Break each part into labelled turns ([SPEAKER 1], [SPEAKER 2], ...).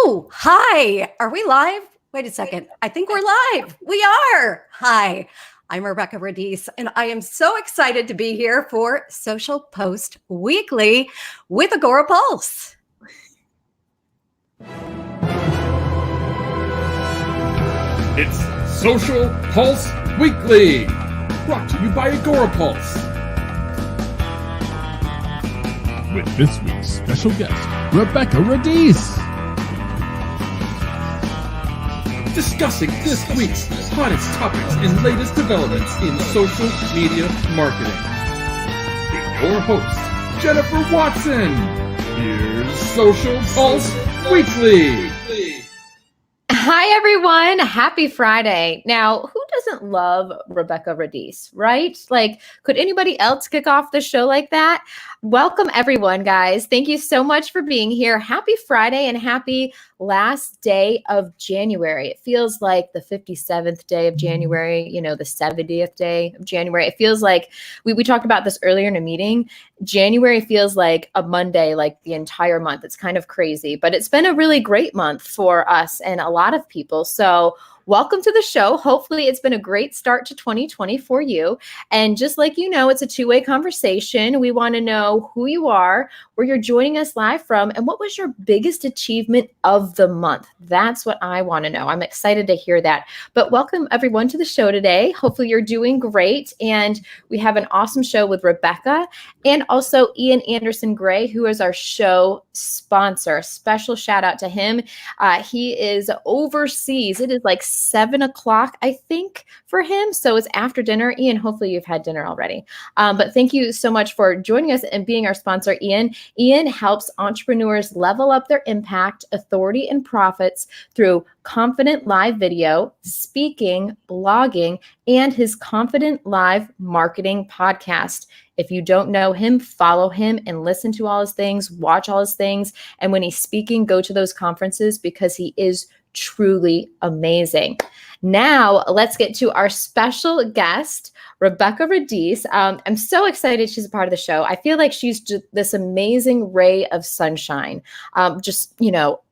[SPEAKER 1] Oh, hi. Are we live? Wait a second. I think we're live. We are. Hi, I'm Rebekah Radice, and I am so excited to be here for Social Post Weekly with Agora Pulse.
[SPEAKER 2] It's Social Pulse Weekly, brought to you by Agora Pulse. With this week's special guest, Rebekah Radice. Discussing this week's hottest topics and latest developments in social media marketing. With your host, Jennifer Watson. Here's Social Pulse Weekly.
[SPEAKER 3] Hi, everyone. Happy Friday. Now, who doesn't love Rebekah Radice, right? Like, could anybody else kick off the show like that? Welcome, everyone, guys. Thank you so much for being here. Happy Friday and happy last day of January. It feels like the 57th day of January, the 70th day of January. It feels like we talked about this earlier in a meeting. January feels like a Monday, like the entire month. It's kind of crazy, but it's been a really great month for us and a lot of people. So welcome to the show. Hopefully it's been a great start to 2020 for you. And just like it's a two-way conversation. We want to know who you are, where you're joining us live from, and what was your biggest achievement of the month? That's what I want to know. I'm excited to hear that. But welcome everyone to the show today. Hopefully you're doing great. And we have an awesome show with Rebekah and also Ian Anderson Gray, who is our show sponsor. A special shout out to him. He is overseas. It is like 7:00, I think, for him. So it's after dinner. Ian, hopefully you've had dinner already. But thank you so much for joining us and being our sponsor, Ian. Ian helps entrepreneurs level up their impact, authority, and profits through confident live video, speaking, blogging, and his Confident Live Marketing podcast. If you don't know him, follow him and listen to all his things, watch all his things. And when he's speaking, go to those conferences because he is truly amazing. Now, let's get to our special guest, Rebekah Radice. I'm so excited she's a part of the show. I feel like she's just this amazing ray of sunshine,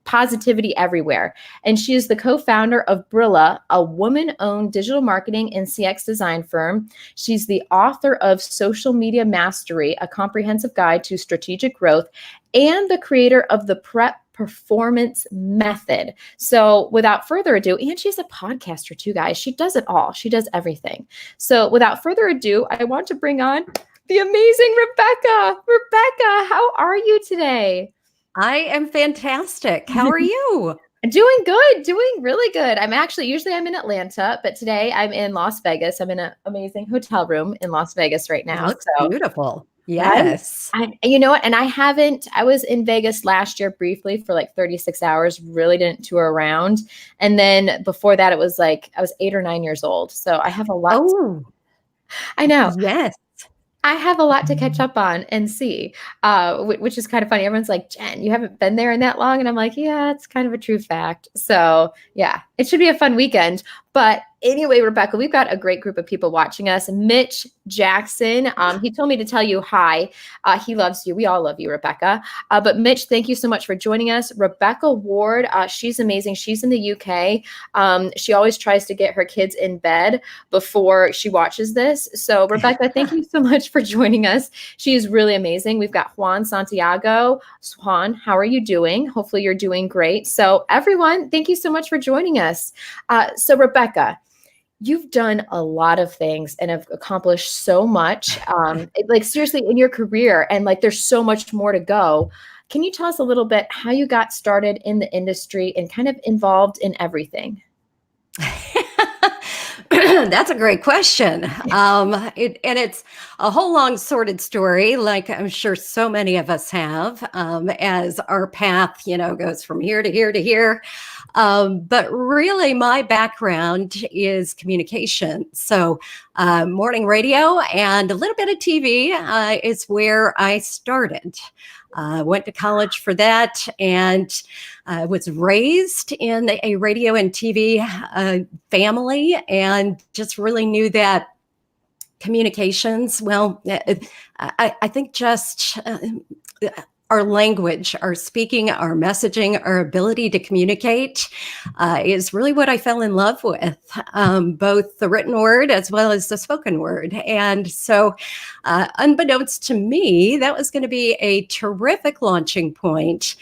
[SPEAKER 3] positivity everywhere. And she is the co-founder of Brilla, a woman-owned digital marketing and CX design firm. She's the author of Social Media Mastery, a comprehensive guide to strategic growth, and the creator of the Prep Performance Method. So without further ado, and she's a podcaster too, guys. She does it all. She does everything. So without further ado, I want to bring on the amazing Rebekah. Rebekah, how are you today?
[SPEAKER 1] I am fantastic. How are you?
[SPEAKER 3] Doing good, doing really good. Usually I'm in Atlanta, but today I'm in Las Vegas. I'm in an amazing hotel room in Las Vegas right now.
[SPEAKER 1] It looks beautiful. Yes.
[SPEAKER 3] You know what? And I was in Vegas last year briefly for like 36 hours, really didn't tour around. And then before that, it was like, I was 8 or 9 years old. So I have a lot. I know.
[SPEAKER 1] Yes.
[SPEAKER 3] I have a lot to catch up on and see, which is kind of funny. Everyone's like, Jen, you haven't been there in that long. And I'm like, yeah, it's kind of a true fact. So yeah, it should be a fun weekend. But anyway, Rebekah, we've got a great group of people watching us. Mitch Jackson, he told me to tell you hi. He loves you. We all love you, Rebekah. But Mitch, thank you so much for joining us. Rebecca Ward, she's amazing. She's in the UK. She always tries to get her kids in bed before she watches this. So Rebekah, thank you so much for joining us. She's really amazing. We've got Juan Santiago. Juan, how are you doing? Hopefully you're doing great. So everyone, thank you so much for joining us. So Rebekah, you've done a lot of things and have accomplished so much, like seriously in your career, and like there's so much more to go. Can you tell us a little bit how you got started in the industry and kind of involved in everything?
[SPEAKER 1] That's a great question. It's a whole long sordid story, like I'm sure so many of us have, as our path, goes from here to here to here. But really my background is communication. So morning radio and a little bit of TV is where I started. Went to college for that and was raised in a radio and TV family and just really knew that communications, well, I think just our language, our speaking, our messaging, our ability to communicate is really what I fell in love with, both the written word as well as the spoken word. And so, unbeknownst to me, that was going to be a terrific launching point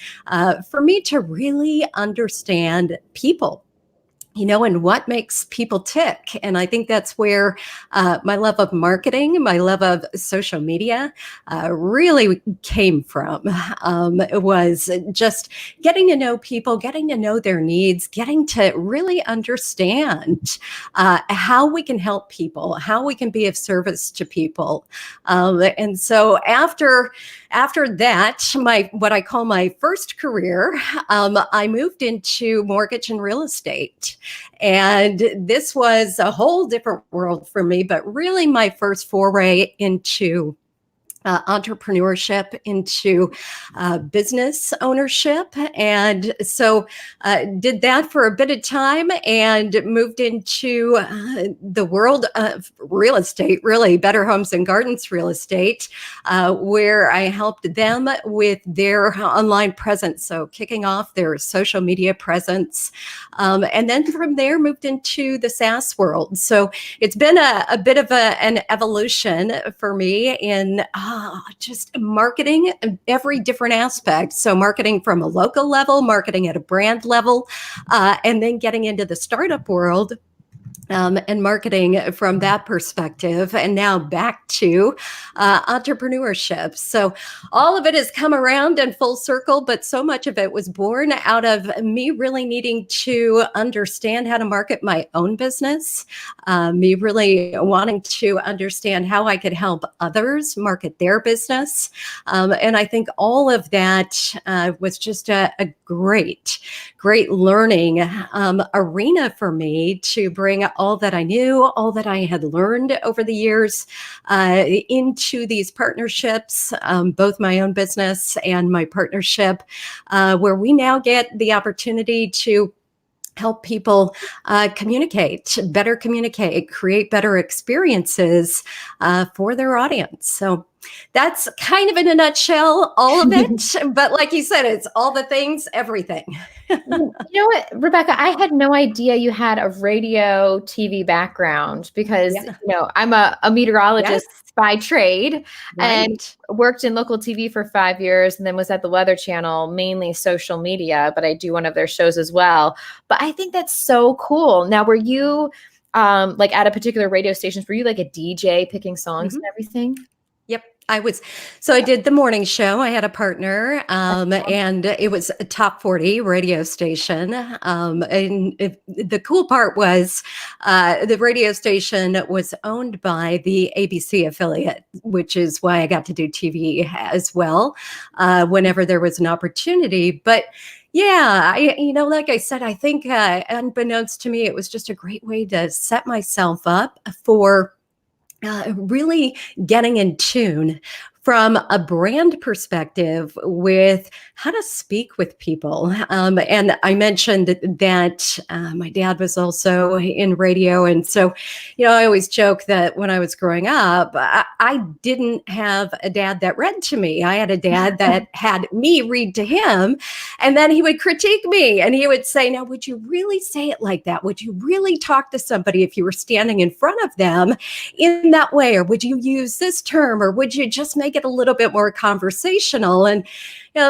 [SPEAKER 1] for me to really understand people, and what makes people tick. And I think that's where my love of marketing, my love of social media really came from. It was just getting to know people, getting to know their needs, getting to really understand how we can help people, how we can be of service to people. And so after that, what I call my first career, I moved into mortgage and real estate. And this was a whole different world for me, but really my first foray into entrepreneurship, into business ownership. And so did that for a bit of time and moved into the world of real estate, really Better Homes and Gardens real estate, where I helped them with their online presence. So kicking off their social media presence. And then from there moved into the SaaS world. So it's been a bit of an evolution for me in just marketing every different aspect. So marketing from a local level, marketing at a brand level, and then getting into the startup world. And marketing from that perspective, and now back to entrepreneurship. So all of it has come around in full circle, but so much of it was born out of me really needing to understand how to market my own business, me really wanting to understand how I could help others market their business. And I think all of that was just a great learning arena for me to bring all that I knew, all that I had learned over the years into these partnerships, both my own business and my partnership, where we now get the opportunity to help people better communicate, create better experiences for their audience. So that's kind of in a nutshell, all of it. But like you said, it's all the things, everything.
[SPEAKER 3] You know what, Rebekah, I had no idea you had a radio TV background because, I'm a meteorologist by trade and worked in local TV for 5 years and then was at the Weather Channel, mainly social media, but I do one of their shows as well. But I think that's so cool. Now, were you like at a particular radio station, were you like a DJ picking songs and everything?
[SPEAKER 1] Yep. I did the morning show. I had a partner, and it was a top 40 radio station. The cool part was the radio station was owned by the ABC affiliate, which is why I got to do TV as well, whenever there was an opportunity. But yeah, like I said, I think unbeknownst to me, it was just a great way to set myself up for really getting in tune from a brand perspective with how to speak with people. And I mentioned that my dad was also in radio. And so, I always joke that when I was growing up, I didn't have a dad that read to me. I had a dad that had me read to him, and then he would critique me and he would say, now, would you really say it like that? Would you really talk to somebody if you were standing in front of them in that way? Or would you use this term? Or would you just make it a little bit more conversational? And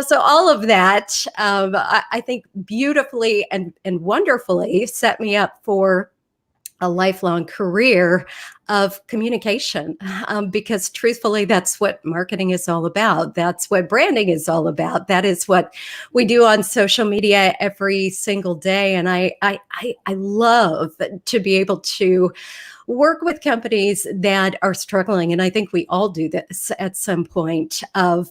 [SPEAKER 1] so all of that, I think beautifully and wonderfully set me up for a lifelong career of communication, because truthfully, that's what marketing is all about. That's what branding is all about. That is what we do on social media every single day. And I love to be able to work with companies that are struggling. And I think we all do this at some point, of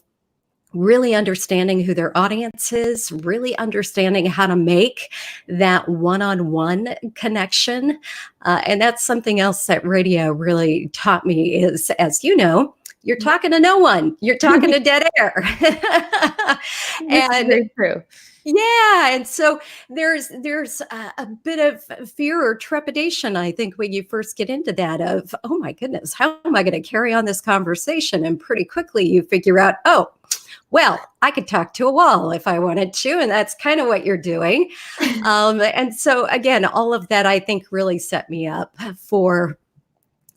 [SPEAKER 1] really understanding who their audience is, really understanding how to make that one-on-one connection. And that's something else that radio really taught me is, as you know, you're talking to no one. You're talking to dead air.
[SPEAKER 3] And very true.
[SPEAKER 1] Yeah. And so there's a bit of fear or trepidation, I think, when you first get into that of, oh my goodness, how am I going to carry on this conversation? And pretty quickly you figure out, well, I could talk to a wall if I wanted to, and that's kind of what you're doing. And so, again, all of that I think really set me up for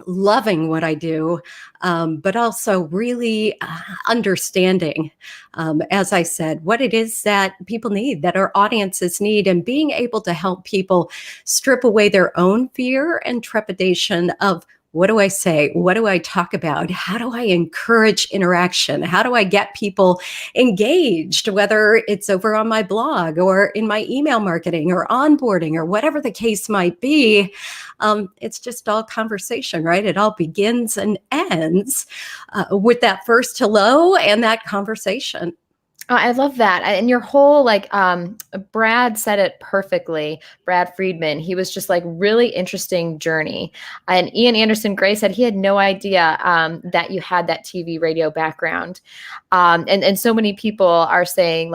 [SPEAKER 1] loving what I do, but also really understanding, as I said, what it is that people need, that our audiences need, and being able to help people strip away their own fear and trepidation of, what do I say? What do I talk about? How do I encourage interaction? How do I get people engaged, whether it's over on my blog or in my email marketing or onboarding or whatever the case might be? It's just all conversation, right? It all begins and ends with that first hello and that conversation.
[SPEAKER 3] Oh, I love that. And your whole Brad said it perfectly. Brad Friedman, he was just like really interesting journey. And Ian Anderson Gray said he had no idea that you had that TV radio background. And so many people are saying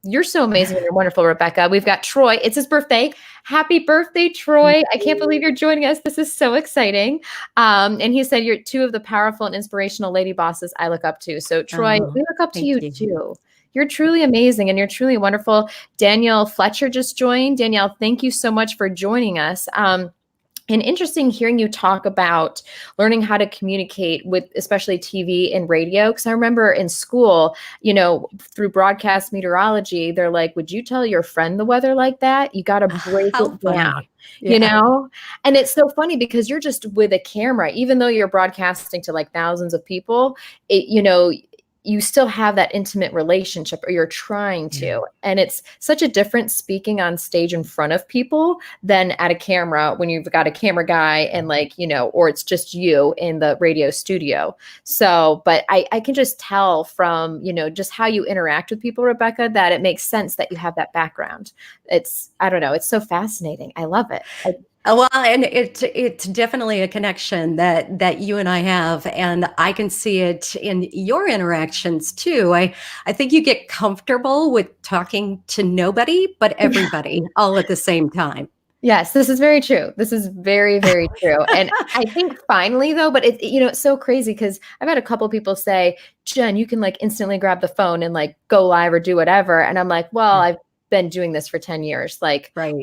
[SPEAKER 3] you're so amazing and you're wonderful, Rebekah. We've got Troy. It's his birthday. Happy birthday, Troy. I can't believe you're joining us. This is so exciting. And he said you're two of the powerful and inspirational lady bosses I look up to. So Troy, we look up to you too. You're truly amazing and you're truly wonderful. Danielle Fletcher just joined. Danielle, thank you so much for joining us. And interesting hearing you talk about learning how to communicate with especially TV and radio. Because I remember in school, through broadcast meteorology, they're like, would you tell your friend the weather like that? You got to break it down, And it's so funny because you're just with a camera, even though you're broadcasting to like thousands of people, you still have that intimate relationship, or you're trying to. And it's such a difference speaking on stage in front of people than at a camera when you've got a camera guy and or it's just you in the radio studio. So, but I can just tell from, just how you interact with people, Rebekah, that it makes sense that you have that background. I don't know, it's so fascinating. I love it.
[SPEAKER 1] Well, and it's definitely a connection that you and I have, and I can see it in your interactions too. I think you get comfortable with talking to nobody but everybody all at the same time.
[SPEAKER 3] Yes, this is very true. This is very, very true. And I think finally though, but it's so crazy because I've had a couple people say, Jen, you can instantly grab the phone and go live or do whatever. And I'm like, well, I've been doing this for 10 years.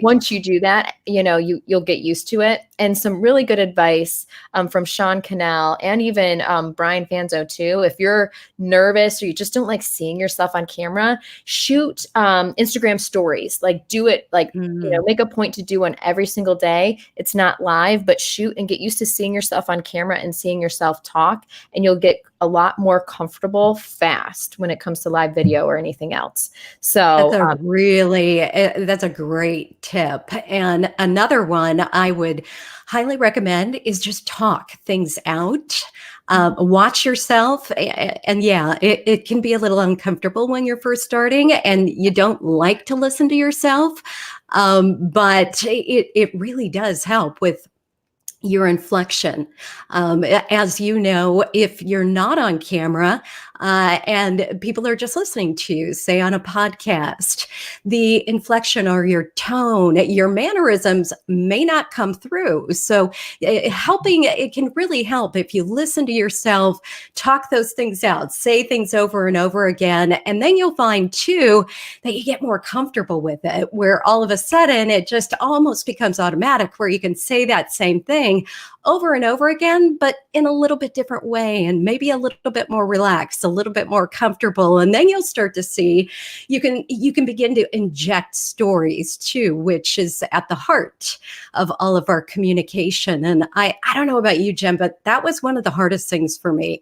[SPEAKER 3] Once you do that, you'll get used to it. And some really good advice from Sean Cannell and even Brian Fanzo too. If you're nervous or you just don't like seeing yourself on camera, shoot Instagram stories. Do it make a point to do one every single day. It's not live, but shoot and get used to seeing yourself on camera and seeing yourself talk, and you'll get a lot more comfortable fast when it comes to live video or anything else. So
[SPEAKER 1] that's a great tip. And another one I would highly recommend is just talk things out. Watch yourself. And it can be a little uncomfortable when you're first starting and you don't like to listen to yourself. But it really does help with your inflection. As you know, if you're not on camera and people are just listening to you, say on a podcast, the inflection or your tone, your mannerisms may not come through. So it can really help if you listen to yourself, talk those things out, say things over and over again. And then you'll find too that you get more comfortable with it, where all of a sudden it just almost becomes automatic, where you can say that same thing over and over again, but in a little bit different way, and maybe a little bit more relaxed, a little bit more comfortable. And then you'll start to see you can begin to inject stories too, which is at the heart of all of our communication. And I don't know about you, Jen, but that was one of the hardest things for me.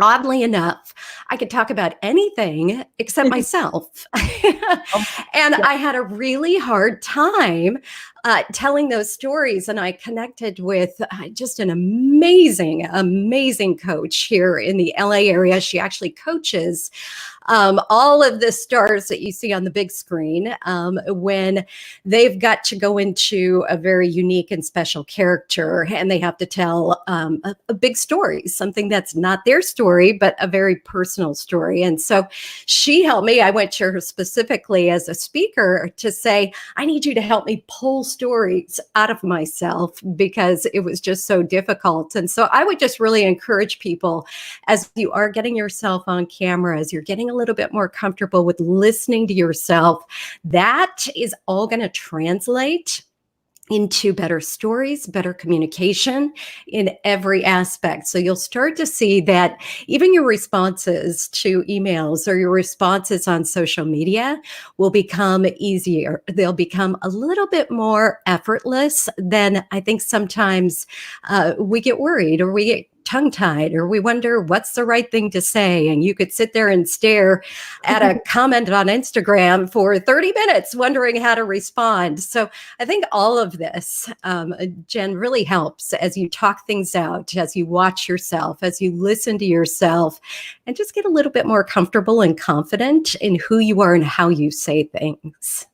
[SPEAKER 1] Oddly enough, I could talk about anything except myself. And I had a really hard time telling those stories. And I connected with just an amazing, amazing coach here in the LA area. She actually coaches all of the stars that you see on the big screen, when they've got to go into a very unique and special character, and they have to tell a big story, something that's not their story, but a very personal story. And so she helped me. I went to her specifically as a speaker to say, I need you to help me pull stories out of myself because it was just so difficult. And so I would just really encourage people, as you are getting yourself on camera, as you're getting a little bit more comfortable with listening to yourself, that is all going to translate into better stories, better communication in every aspect. So you'll start to see that even your responses to emails or your responses on social media will become easier. They'll become a little bit more effortless than I think sometimes we get worried or we get tongue-tied or we wonder what's the right thing to say. And you could sit there and stare at a comment on Instagram for 30 minutes wondering how to respond. So I think all of this, Jen, really helps as you talk things out, as you watch yourself, as you listen to yourself, and just get a little bit more comfortable and confident in who you are and how you say things.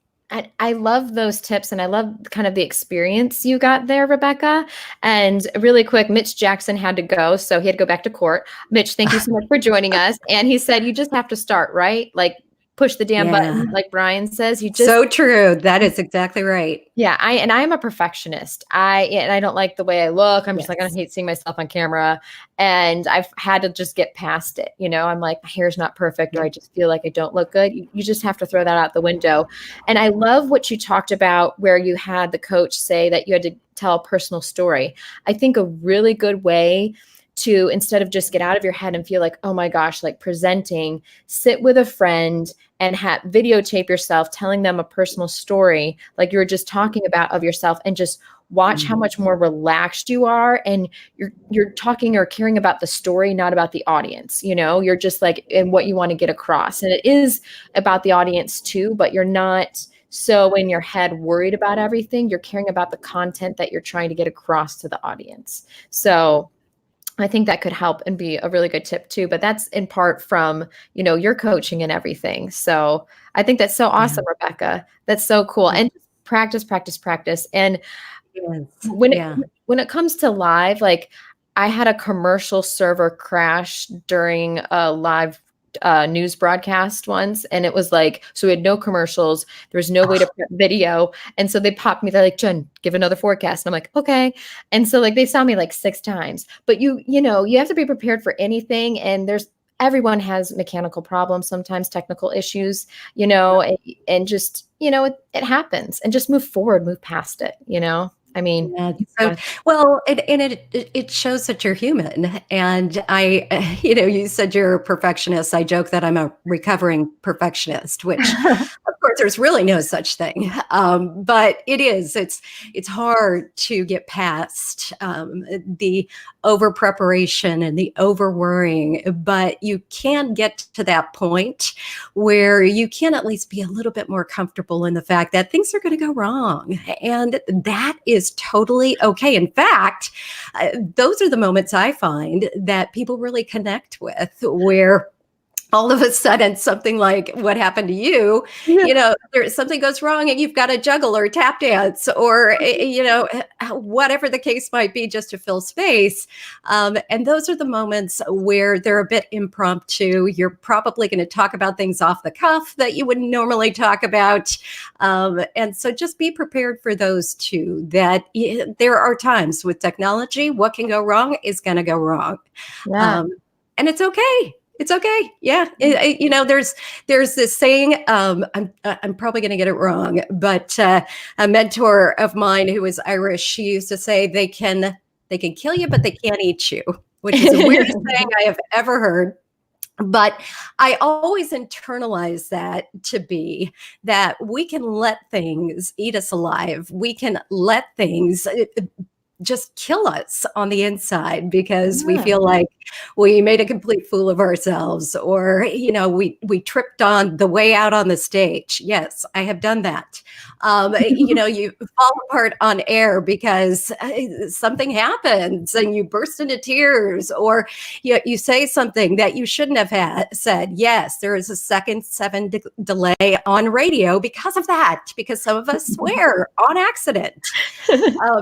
[SPEAKER 3] I love those tips, and I love kind of the experience you got there, Rebekah. And really quick, Mitch Jackson had to go, so he had to go back to court. Mitch, thank you so much for joining us. And he said, you just have to start, right? Like push the damn button, like Brian says. You just
[SPEAKER 1] so true. That is exactly right.
[SPEAKER 3] Yeah, I am a perfectionist. I don't like the way I look. I'm just like, I hate seeing myself on camera. And I've had to just get past it. You know, I'm like, my hair's not perfect, or I just feel like I don't look good. You just have to throw that out the window. And I love what you talked about where you had the coach say that you had to tell a personal story. I think a really good way to, instead of just get out of your head and feel like, oh my gosh, like presenting, sit with a friend and videotape yourself telling them a personal story like you were just talking about of yourself, and just watch how much more relaxed you are, and you're talking or caring about the story, not about the audience. You know, you're just like in what you want to get across, and it is about the audience too, but you're not so in your head worried about everything. You're caring about the content that you're trying to get across to the audience. So I think that could help and be a really good tip too, but that's in part from, you know, your coaching and everything. So I think that's so awesome, Rebekah. That's so cool. And practice, practice, practice. And when it comes to live, like I had a commercial server crash during a live news broadcast once, and it was like, so we had no commercials, there was no way to prep video, and so they popped me, they're like, Jen, give another forecast, and I'm like, okay. And so like they saw me like 6 times, but you know, you have to be prepared for anything, and everyone has mechanical problems, sometimes technical issues, you know, and just, you know, it happens, and just move forward, move past it, you know. I mean,
[SPEAKER 1] well, it shows that you're human. And you know, you said you're a perfectionist. I joke that I'm a recovering perfectionist, which of course there's really no such thing. But it's hard to get past the over preparation and the over worrying, but you can get to that point where you can at least be a little bit more comfortable in the fact that things are going to go wrong. And that is totally okay. In fact, those are the moments I find that people really connect with, where all of a sudden something like what happened to you, you know, something goes wrong and you've got to juggle or tap dance or, you know, whatever the case might be, just to fill space. And those are the moments where they're a bit impromptu. You're probably going to talk about things off the cuff that you wouldn't normally talk about. And so just be prepared for those too, that there are times with technology, what can go wrong is going to go wrong. And it's okay. It's okay. Yeah. You know, there's this saying, I'm probably going to get it wrong, but a mentor of mine who was Irish, she used to say, they can kill you, but they can't eat you, which is the weirdest saying I have ever heard. But I always internalize that to be that we can let things eat us alive. We can let things just kill us on the inside because we
[SPEAKER 3] Yeah.
[SPEAKER 1] feel like we made a complete fool of ourselves, or we tripped on the way out on the stage. Yes, I have done that. You fall apart on air because something happens and you burst into tears, or you say something that you shouldn't have said. Yes, there is a second 7 delay on radio because of that, because some of us swear on accident. Um,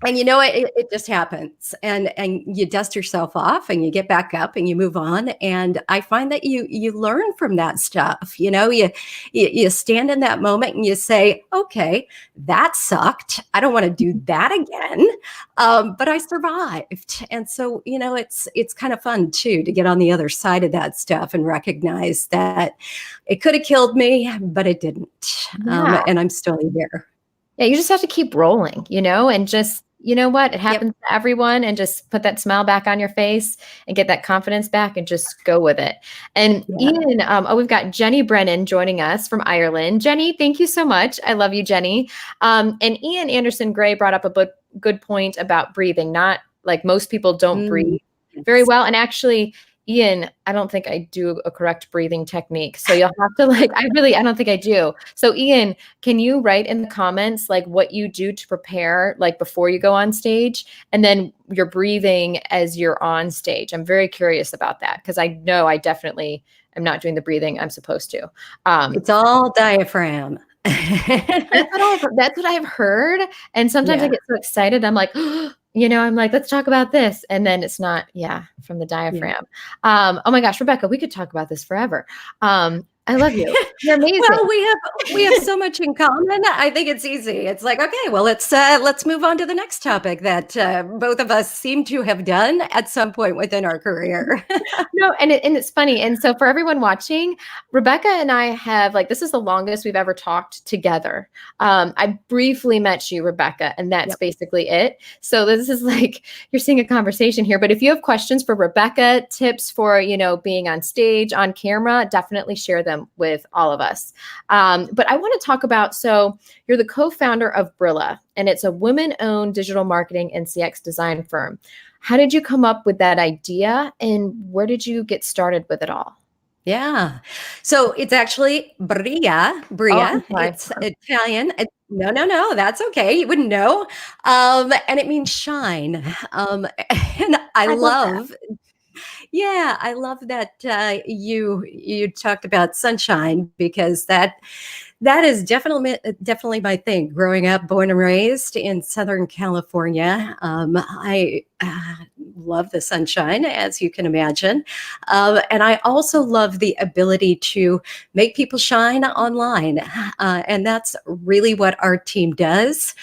[SPEAKER 1] and it just happens, and you dust yourself off and you get back up and you move on. And I find that you learn from that stuff. You stand in that moment and you say, okay, that sucked, I don't want to do that again. But I survived. And so it's kind of fun too to get on the other side of that stuff and recognize that it could have killed me, but it didn't.
[SPEAKER 3] Yeah.
[SPEAKER 1] And I'm still here.
[SPEAKER 3] Yeah, you just have to keep rolling, and just, you know what, it happens
[SPEAKER 1] Yep.
[SPEAKER 3] to everyone, and just put that smile back on your face and get that confidence back and just go with it. And
[SPEAKER 1] Yeah.
[SPEAKER 3] Ian, we've got Jenny Brennan joining us from Ireland. Jenny, thank you so much. I love you, Jenny. And Ian Anderson Gray brought up a good point about breathing. Not like most people don't breathe very well. And actually, Ian, I don't think I do a correct breathing technique. So you'll have to I don't think I do. So Ian, can you write in the comments what you do to prepare before you go on stage, and then your breathing as you're on stage? I'm very curious about that because I know I definitely am not doing the breathing I'm supposed to.
[SPEAKER 1] It's all diaphragm.
[SPEAKER 3] That's what I've heard. And sometimes I get so excited. I'm like, I'm like, let's talk about this. And then it's not, from the diaphragm. Oh my gosh, Rebekah, we could talk about this forever. I love you. You're amazing.
[SPEAKER 1] Well, we have so much in common. I think it's easy. It's like, okay, well, let's move on to the next topic that both of us seem to have done at some point within our career.
[SPEAKER 3] No, and it's funny. And so for everyone watching, Rebekah and I have this is the longest we've ever talked together. I briefly met you, Rebekah, and that's basically it. So this is you're seeing a conversation here. But if you have questions for Rebekah, tips for being on stage, on camera, definitely share them with all of us. But I want to talk about, so you're the co-founder of Brilla, and it's a women-owned digital marketing and CX design firm. How did you come up with that idea, and where did you get started with it all?
[SPEAKER 1] Yeah. So it's actually Bria. It's Italian. No, that's okay. You wouldn't know. And it means shine. And I love that you talked about sunshine, because that is definitely my thing. Growing up, born and raised in Southern California, I love the sunshine, as you can imagine, and I also love the ability to make people shine online, and that's really what our team does.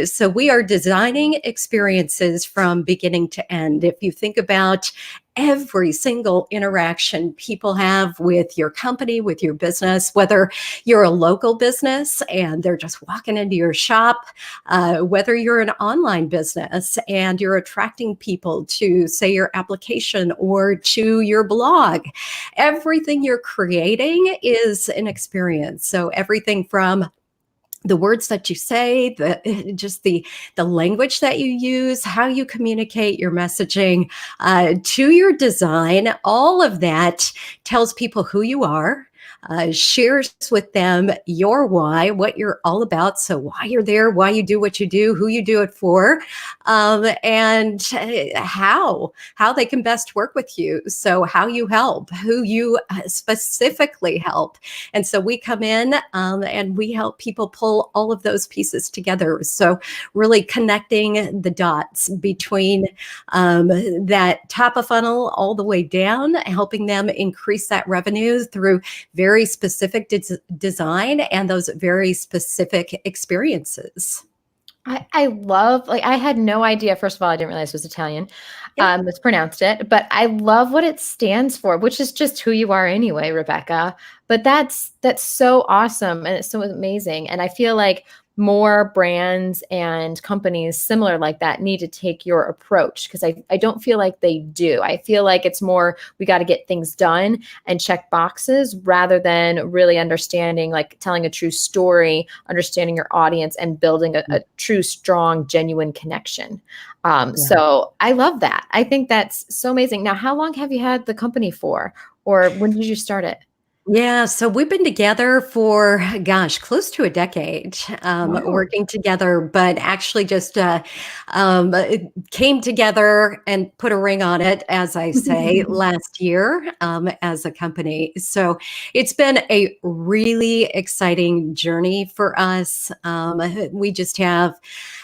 [SPEAKER 1] So we are designing experiences from beginning to end. If you think about every single interaction people have with your company, with your business, whether you're a local business and they're just walking into your shop, whether you're an online business and you're attracting people to, say, your application or to your blog, everything you're creating is an experience. So everything from the words that you say, the language that you use, how you communicate your messaging, to your design, all of that tells people who you are, shares with them your why, what you're all about. So why you're there, why you do what you do, who you do it for, and how they can best work with you. So how you help, who you specifically help. And so we come in and we help people pull all of those pieces together. So really connecting the dots between that top of funnel all the way down, helping them increase that revenue through very specific design and those very specific experiences.
[SPEAKER 3] I love, I had no idea. First of all, I didn't realize it was Italian. Mispronounced it, but I love what it stands for, which is just who you are anyway, Rebekah. But that's so awesome. And it's so amazing. And I feel like more brands and companies similar like that need to take your approach, because I don't feel like they do. I feel like it's more, we got to get things done and check boxes rather than really understanding, like telling a true story, understanding your audience, and building a true, strong, genuine connection. So I love that. I think that's so amazing. Now, how long have you had the company for, or when did you start it?
[SPEAKER 1] Yeah, so we've been together for, gosh, close to a decade,
[SPEAKER 3] Wow.
[SPEAKER 1] working together, but actually just it came together and put a ring on it, as I say, last year as a company. So it's been a really exciting journey for us. We just have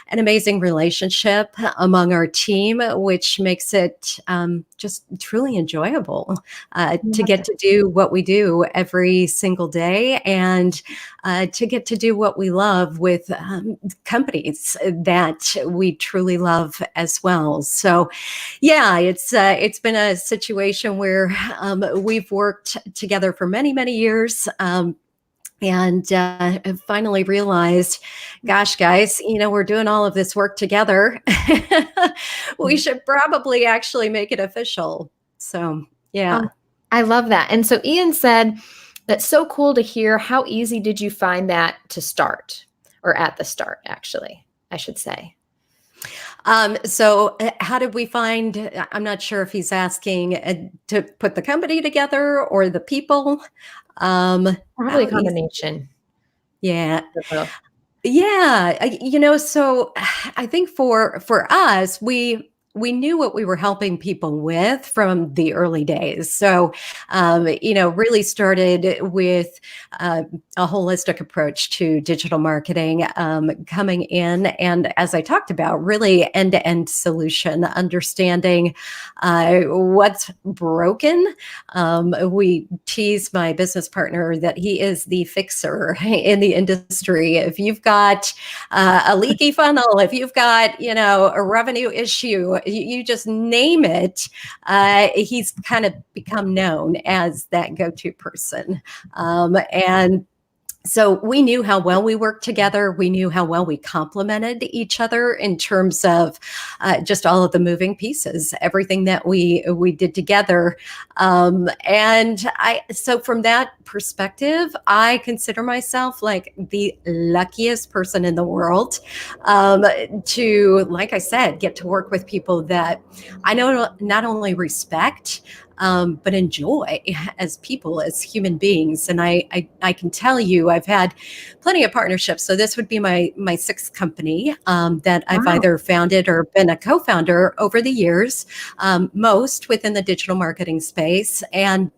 [SPEAKER 1] an amazing relationship among our team, which makes it just truly enjoyable to
[SPEAKER 3] Love
[SPEAKER 1] get
[SPEAKER 3] it.
[SPEAKER 1] to do what we do every single day, and to get to do what we love with companies that we truly love as well. So, yeah, it's been a situation where we've worked together for many, many years. And finally realized, gosh, guys, we're doing all of this work together. We should probably actually make it official. So, yeah.
[SPEAKER 3] Um, I love that. And so Ian said, that's so cool to hear. How easy did you find that to start, or at the start, actually, I should say?
[SPEAKER 1] So how did we find, I'm not sure if he's asking to put the company together or the people.
[SPEAKER 3] Probably a
[SPEAKER 1] How easy?
[SPEAKER 3] combination
[SPEAKER 1] Yeah.
[SPEAKER 3] of both.
[SPEAKER 1] Yeah, so I think for us, we knew what we were helping people with from the early days. So, really started with a holistic approach to digital marketing, coming in, and as I talked about, really end-to-end solution, understanding what's broken. We tease my business partner that he is the fixer in the industry. If you've got a leaky funnel, if you've got, a revenue issue, you just name it. He's kind of become known as that go-to person. And so we knew how well we worked together. We knew how well we complemented each other in terms of just all of the moving pieces, everything that we did together. So from that perspective, I consider myself like the luckiest person in the world to, like I said, get to work with people that I know not only respect, but enjoy as people, as human beings. And I can tell you, I've had plenty of partnerships. So this would be my sixth company that I've
[SPEAKER 3] Wow.
[SPEAKER 1] either founded or been a co-founder over the years, most within the digital marketing space. And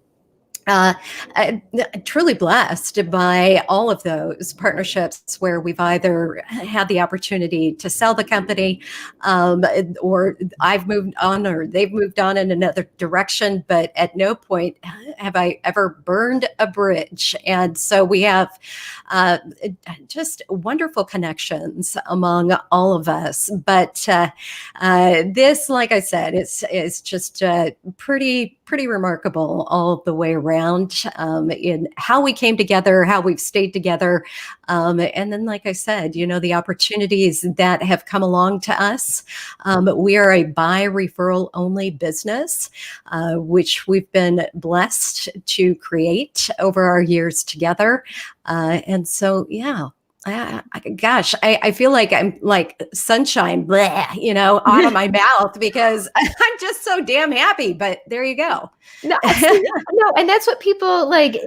[SPEAKER 1] I'm truly blessed by all of those partnerships where we've either had the opportunity to sell the company, or I've moved on or they've moved on in another direction. But at no point have I ever burned a bridge. And so we have just wonderful connections among all of us. But this, like I said, is just pretty remarkable all the way around, in how we came together, how we've stayed together. And then, like I said, the opportunities that have come along to us. We are a buy referral only business, which we've been blessed to create over our years together. And so, yeah. Gosh, I feel like I'm like sunshine, out of my mouth because I'm just so damn happy. But there you go.
[SPEAKER 3] No, no, and that's what people like.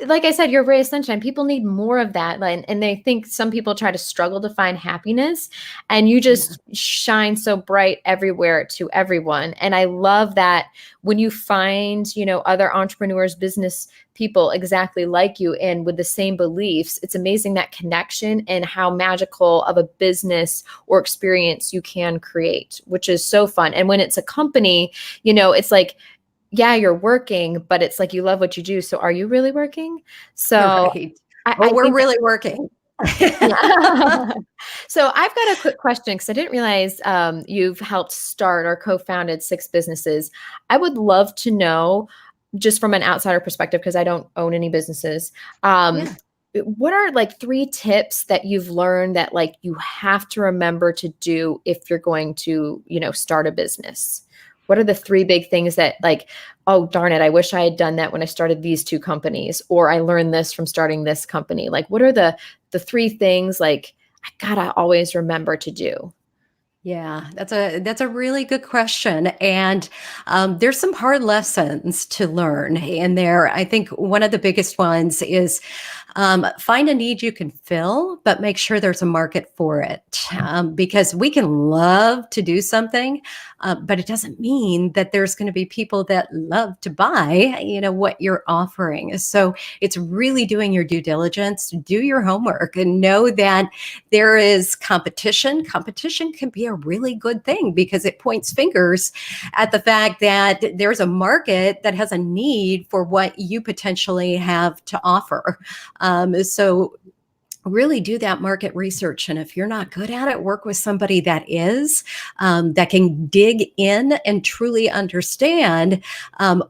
[SPEAKER 3] Like I said, you're a ray of sunshine. People need more of that, like, and they think some people try to struggle to find happiness, and you just shine so bright everywhere to everyone. And I love that when you find, other entrepreneurs, business people exactly like you and with the same beliefs. It's amazing, that connection and how magical of a business or experience you can create, which is so fun. And when it's a company, it's like, yeah, you're working, but it's like you love what you do. So are you really working? So
[SPEAKER 1] Right.
[SPEAKER 3] I
[SPEAKER 1] Well, we're
[SPEAKER 3] think
[SPEAKER 1] really working.
[SPEAKER 3] yeah. So I've got a quick question, because I didn't realize you've helped start or co-founded 6 businesses. I would love to know, just from an outsider perspective, because I don't own any businesses.
[SPEAKER 1] Yeah.
[SPEAKER 3] what are like 3 tips that you've learned that like you have to remember to do if you're going to, start a business? What are the 3 big things that like, oh, darn it, I wish I had done that when I started these 2 companies, or I learned this from starting this company? Like, what are the 3 things like I gotta always remember to do?
[SPEAKER 1] Yeah, that's a really good question, and there's some hard lessons to learn in there. I think one of the biggest ones is find a need you can fill, but make sure there's a market for it. Because we can love to do something, but it doesn't mean that there's going to be people that love to buy, what you're offering. So it's really doing your due diligence, do your homework, and know that there is competition. Competition can be a really good thing because it points fingers at the fact that there's a market that has a need for what you potentially have to offer. So really do that market research. And if you're not good at it, work with somebody that is, that can dig in and truly understand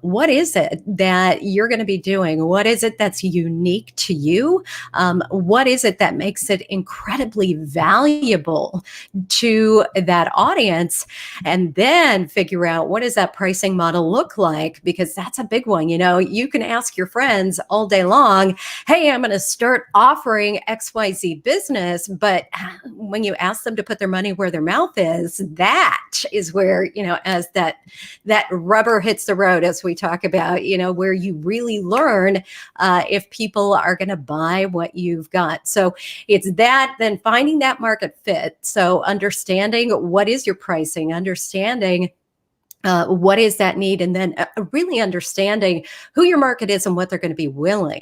[SPEAKER 1] what is it that you're going to be doing? What is it that's unique to you? What is it that makes it incredibly valuable to that audience? And then figure out, what does that pricing model look like? Because that's a big one. You can ask your friends all day long, hey, I'm going to start offering XYZ business. But when you ask them to put their money where their mouth is, that is where, as that rubber hits the road, as we talk about, where you really learn if people are going to buy what you've got. So it's that, then finding that market fit. So understanding what is your pricing, understanding what is that need, and then really understanding who your market is and what they're going to be willing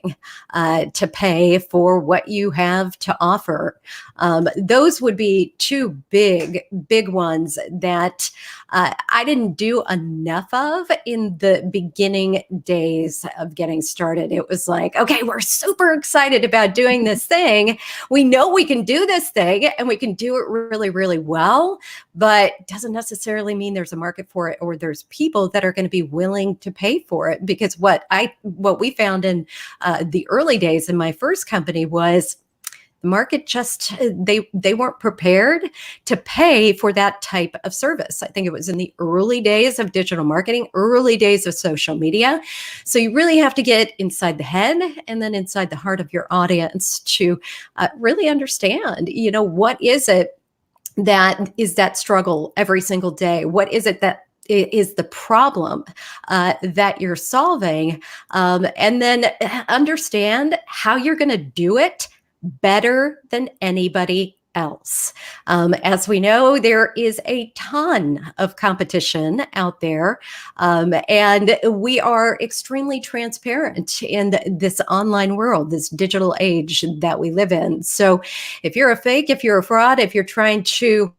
[SPEAKER 1] to pay for what you have to offer. Those would be 2 big ones that I didn't do enough of in the beginning days of getting started. It was like, okay, we're super excited about doing this thing. We know we can do this thing and we can do it really, really well, but doesn't necessarily mean there's a market for it, or there's people that are going to be willing to pay for it. Because what we found in the early days in my first company was the market just, they weren't prepared to pay for that type of service. I think it was in the early days of digital marketing, early days of social media. So you really have to get inside the head and then inside the heart of your audience to really understand, what is it that is that struggle every single day? What is it that is the problem that you're solving? And then understand how you're going to do it better than anybody else. As we know, there is a ton of competition out there, and we are extremely transparent in this online world, this digital age that we live in. So if you're a fake, if you're a fraud, if you're trying to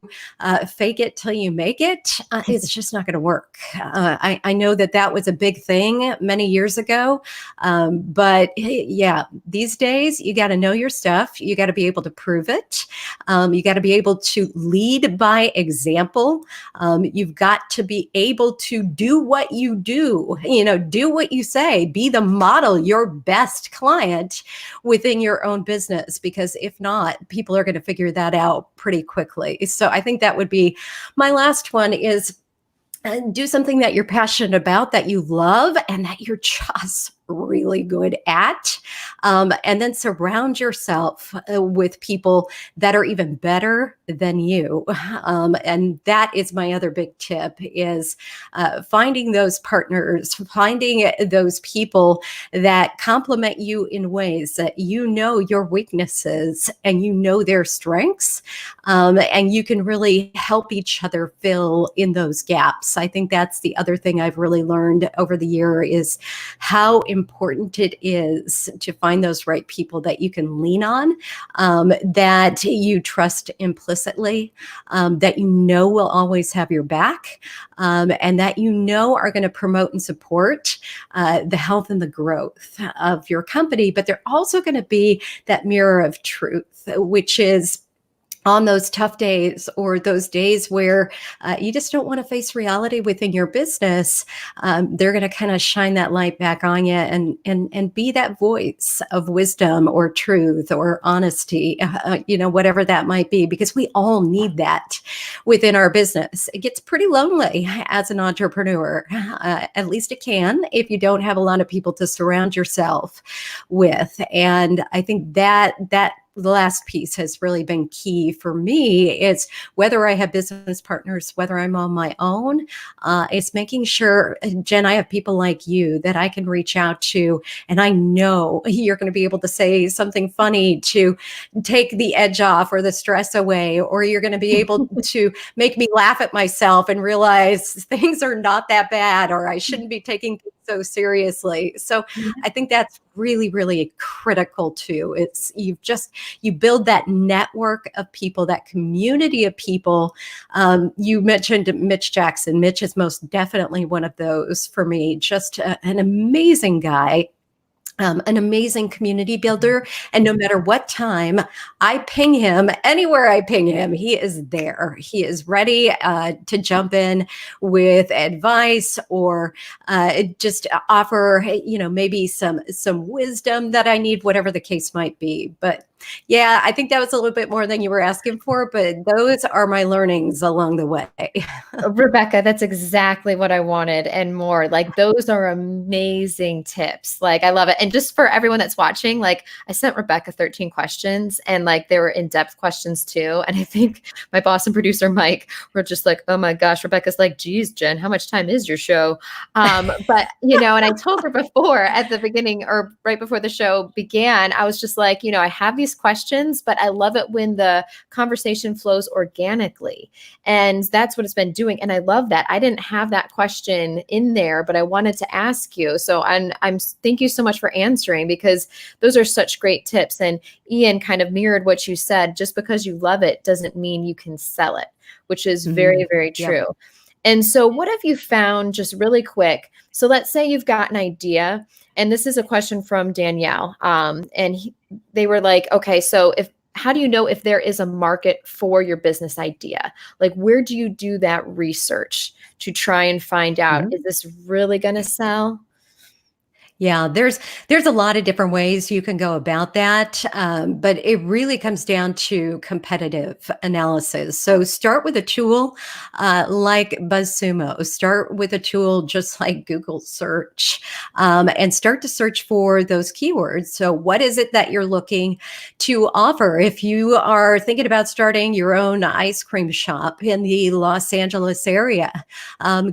[SPEAKER 1] fake it till you make it, it's just not going to work. I know that was a big thing many years ago, but yeah, these days you got to know your stuff. You got to be able to prove it. You got to be able to lead by example. You've got to be able to do what you do, do what you say, be the model, your best client within your own business, because if not, people are going to figure that out pretty quickly. So I think that would be my last one is do something that you're passionate about, that you love, and that you're just really good at. And then surround yourself with people that are even better than you. And that is my other big tip is finding those partners, finding those people that complement you in ways that your weaknesses and their strengths. And you can really help each other fill in those gaps. I think that's the other thing I've really learned over the year is how important it is to find those right people that you can lean on, that you trust implicitly, that will always have your back, and that are going to promote and support the health and the growth of your company. But they're also going to be that mirror of truth, which is on those tough days or those days where you just don't want to face reality within your business, they're going to kind of shine that light back on you and be that voice of wisdom or truth or honesty, whatever that might be, because we all need that within our business. It gets pretty lonely as an entrepreneur. At least it can if you don't have a lot of people to surround yourself with. And I think that the last piece has really been key for me. It's whether I have business partners, whether I'm on my own, it's making sure, Jen, I have people like you that I can reach out to, and I know you're going to be able to say something funny to take the edge off or the stress away, or you're going to be able to make me laugh at myself and realize things are not that bad, or I shouldn't be taking things so seriously. So I think that's really, really critical too. It's you build that network of people, that community of people. You mentioned Mitch Jackson. Mitch is most definitely one of those for me. Just an amazing guy. An amazing community builder. And no matter what time I ping him, anywhere I ping him, he is there. He is ready to jump in with advice or just offer, maybe some wisdom that I need, whatever the case might be. But yeah, I think that was a little bit more than you were asking for, but those are my learnings along the way.
[SPEAKER 3] Rebekah, that's exactly what I wanted and more. Like, those are amazing tips. Like, I love it. And just for everyone that's watching, like, I sent Rebekah 13 questions, and like they were in-depth questions too. And I think my boss and producer Mike were just like, oh my gosh, Rebekah's like, geez, Jen, how much time is your show? But and I told her before at the beginning or right before the show began, I was just like, I have these questions, but I love it when the conversation flows organically. And that's what it's been doing. And I love that. I didn't have that question in there, but I wanted to ask you. So I'm thank you so much for answering, because those are such great tips. And Ian kind of mirrored what you said. Just because you love it doesn't mean you can sell it, which is very, very true. Yep. And so what have you found, just really quick? So let's say you've got an idea, and this is a question from Danielle. They were like, okay, so how do you know if there is a market for your business idea? Like, where do you do that research to try and find out, is this really going to sell?
[SPEAKER 1] Yeah, there's a lot of different ways you can go about that, but it really comes down to competitive analysis. So start with a tool like BuzzSumo. Start with a tool just like Google search, and start to search for those keywords. So what is it that you're looking to offer? If you are thinking about starting your own ice cream shop in the Los Angeles area,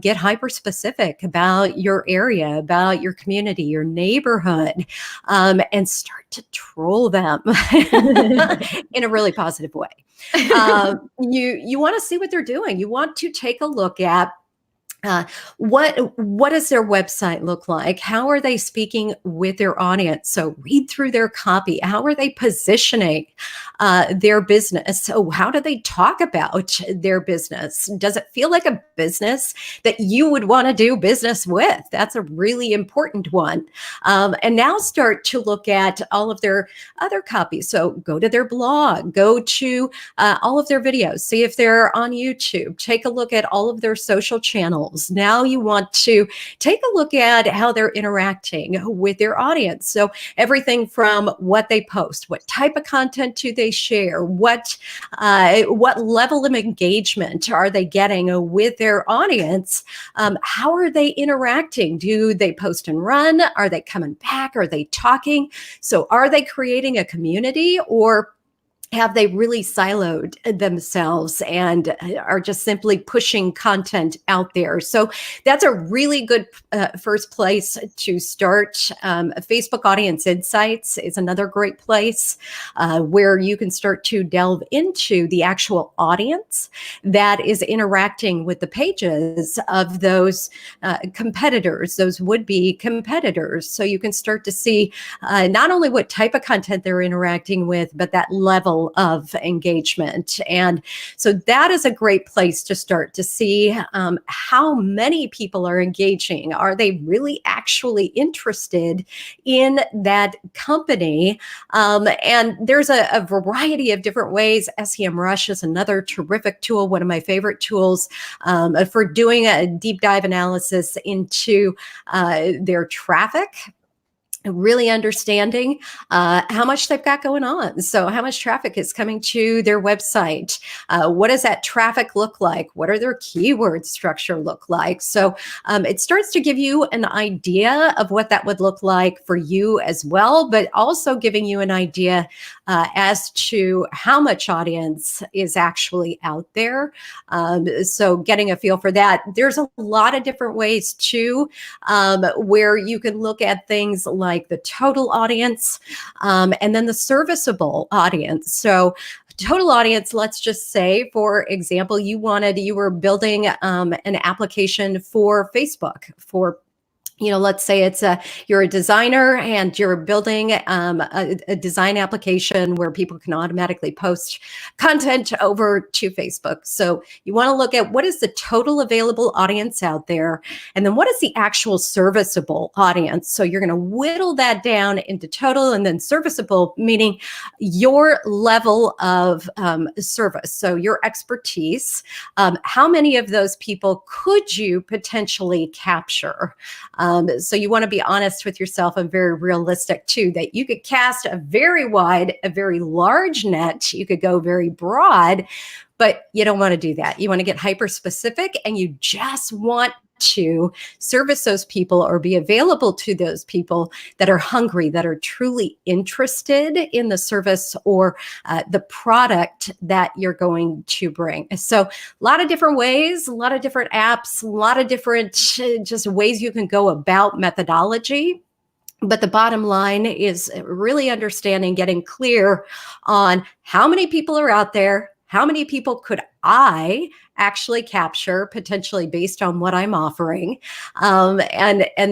[SPEAKER 1] get hyper specific about your area, about your community, your neighborhood, and start to troll them in a really positive way. You want to see what they're doing. You want to take a look at what does their website look like? How are they speaking with their audience? So read through their copy. How are they positioning their business? So how do they talk about their business? Does it feel like a business that you would want to do business with? That's a really important one. And now start to look at all of their other copies. So go to their blog, go to all of their videos, see if they're on YouTube, take a look at all of their social channels. Now you want to take a look at how they're interacting with their audience. So everything from what they post, what type of content do they share, what level of engagement are they getting with their audience? How are they interacting? Do they post and run? Are they coming back? Are they talking? So are they creating a community, or have they really siloed themselves and are just simply pushing content out there? So that's a really good first place to start. Facebook Audience Insights is another great place where you can start to delve into the actual audience that is interacting with the pages of those competitors, those would-be competitors. So you can start to see not only what type of content they're interacting with, but that level level of engagement. And so that is a great place to start to see how many people are engaging. Are they really actually interested in that company? And there's a variety of different ways. SEMrush is another terrific tool, one of my favorite tools for doing a deep dive analysis into their traffic, really understanding how much they've got going on. So how much traffic is coming to their website? What does that traffic look like? What are their keyword structure look like? So it starts to give you an idea of what that would look like for you as well, but also giving you an idea as to how much audience is actually out there. So getting a feel for that. There's a lot of different ways too, where you can look at things like the total audience, and then the serviceable audience. So total audience, let's just say, for example, you were building an application for Facebook for, let's say you're a designer and you're building a design application where people can automatically post content over to Facebook. So you want to look at what is the total available audience out there, and then what is the actual serviceable audience. So you're going to whittle that down into total and then serviceable, meaning your level of service. So your expertise, how many of those people could you potentially capture? So you want to be honest with yourself and very realistic too, that you could cast a very wide, a very large net. You could go very broad, but you don't want to do that. You want to get hyper specific, and you just want to service those people or be available to those people that are hungry, that are truly interested in the service or the product that you're going to bring. So a lot of different ways, a lot of different apps, a lot of different just ways you can go about methodology. But the bottom line is really understanding, getting clear on how many people are out there, how many people could I actually capture potentially based on what I'm offering, and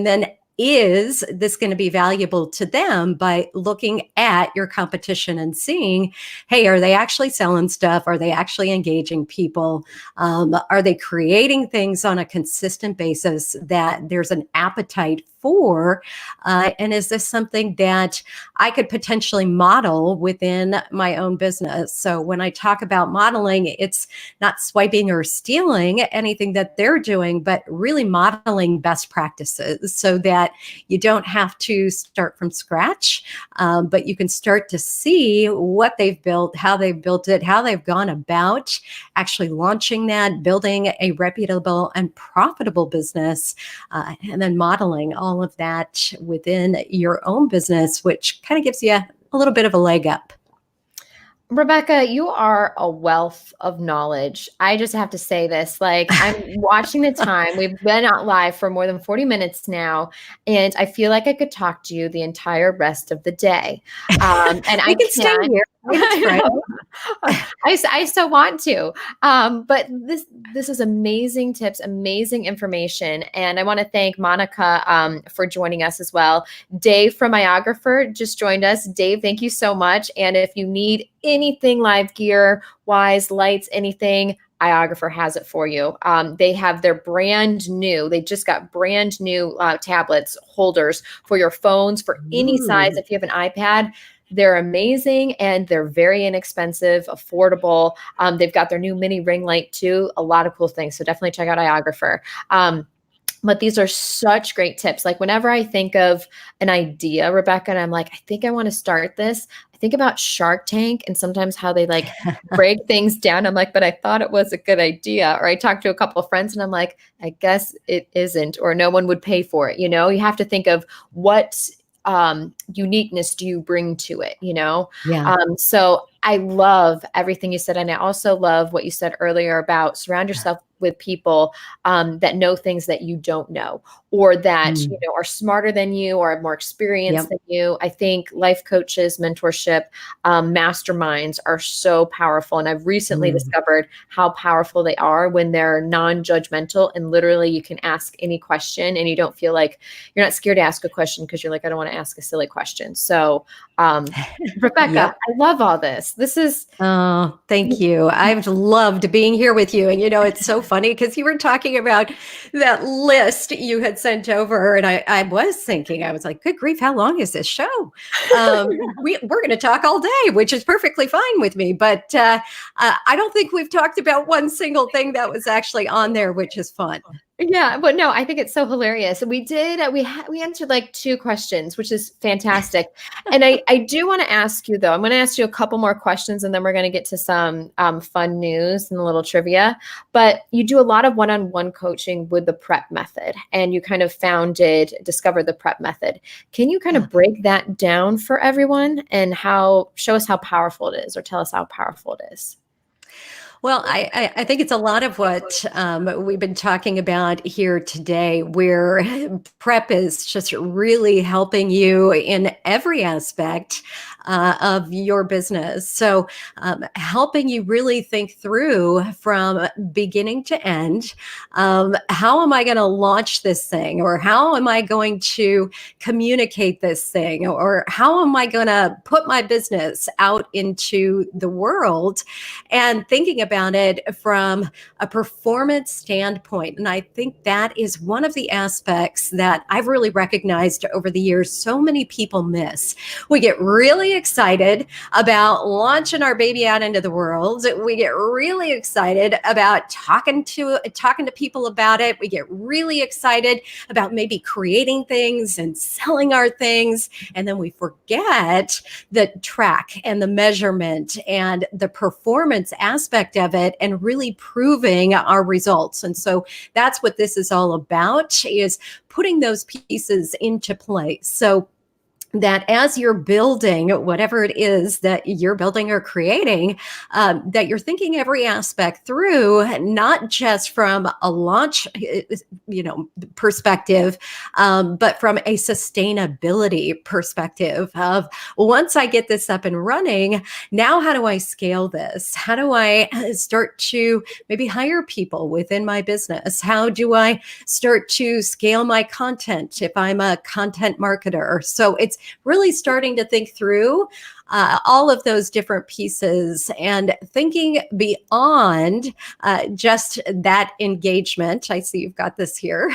[SPEAKER 1] then is this going to be valuable to them by looking at your competition and seeing, hey, are they actually selling stuff? Are they actually engaging people? Are they creating things on a consistent basis that there's an appetite for? And is this something that I could potentially model within my own business? So when I talk about modeling, it's not swiping or stealing anything that they're doing, but really modeling best practices so that you don't have to start from scratch, but you can start to see what they've built, how they've built it, how they've gone about actually launching that, building a reputable and profitable business, and then modeling all of that within your own business, which kind of gives you a little bit of a leg up.
[SPEAKER 3] Rebekah, you are a wealth of knowledge. I just have to say this, like, I'm watching the time. We've been out live for more than 40 minutes now, and I feel like I could talk to you the entire rest of the day. And I can stay here. I so want to. But this is amazing tips, amazing information. And I want to thank Monica for joining us as well. Dave from Iographer just joined us. Dave, thank you so much. And if you need anything live gear wise, lights, anything, Iographer has it for you. They have their they just got brand new tablets, holders for your phones for any size. If you have an iPad, they're amazing, and they're very inexpensive, affordable. They've got their new mini ring light too. A lot of cool things. So definitely check out Iographer. But these are such great tips. Like whenever I think of an idea, Rebekah, and I'm like, I think I want to start this, I think about Shark Tank and sometimes how they like break things down. I'm like, but I thought it was a good idea. Or I talked to a couple of friends and I'm like, I guess it isn't, or no one would pay for it. You know, you have to think of what uniqueness do you bring to it, you know?
[SPEAKER 1] Yeah.
[SPEAKER 3] So I love everything you said. And I also love what you said earlier about surround yourself with people that know things that you don't know, or that are smarter than you or have more experience than you. I think life coaches, mentorship, masterminds are so powerful. And I've recently discovered how powerful they are when they're non-judgmental, and literally you can ask any question and you don't feel like you're not scared to ask a question because you're like, I don't want to ask a silly question. So Rebekah, I love all this. This is
[SPEAKER 1] Oh, thank you. I've loved being here with you. And, it's so funny because you were talking about that list you had sent over. And I was thinking, I was like, good grief, how long is this show? We're going to talk all day, which is perfectly fine with me. But I don't think we've talked about one single thing that was actually on there, which is fun.
[SPEAKER 3] Yeah, but no, I think it's so hilarious. We did, we answered like 2 questions, which is fantastic. And I do want to ask you though, I'm going to ask you a couple more questions and then we're going to get to some fun news and a little trivia. But you do a lot of one-on-one coaching with the PrEP method, and you kind of discovered the PrEP method. Can you kind of break that down for everyone and show us how powerful it is, or tell us how powerful it is?
[SPEAKER 1] Well, I think it's a lot of what we've been talking about here today, where PrEP is just really helping you in every aspect of your business. So helping you really think through from beginning to end, how am I going to launch this thing? Or how am I going to communicate this thing? Or how am I going to put my business out into the world? And thinking about it from a performance standpoint. And I think that is one of the aspects that I've really recognized over the years so many people miss. We get really excited about launching our baby out into the world. We get really excited about talking to people about it. We get really excited about maybe creating things and selling our things. And then we forget the track and the measurement and the performance aspect of it, and really proving our results. And so that's what this is all about, is putting those pieces into place. So that as you're building whatever it is that you're building or creating, that you're thinking every aspect through, not just from a launch, perspective, but from a sustainability perspective of, once I get this up and running, now how do I scale this? How do I start to maybe hire people within my business? How do I start to scale my content if I'm a content marketer? So it's really starting to think through all of those different pieces and thinking beyond just that engagement. I see you've got this here.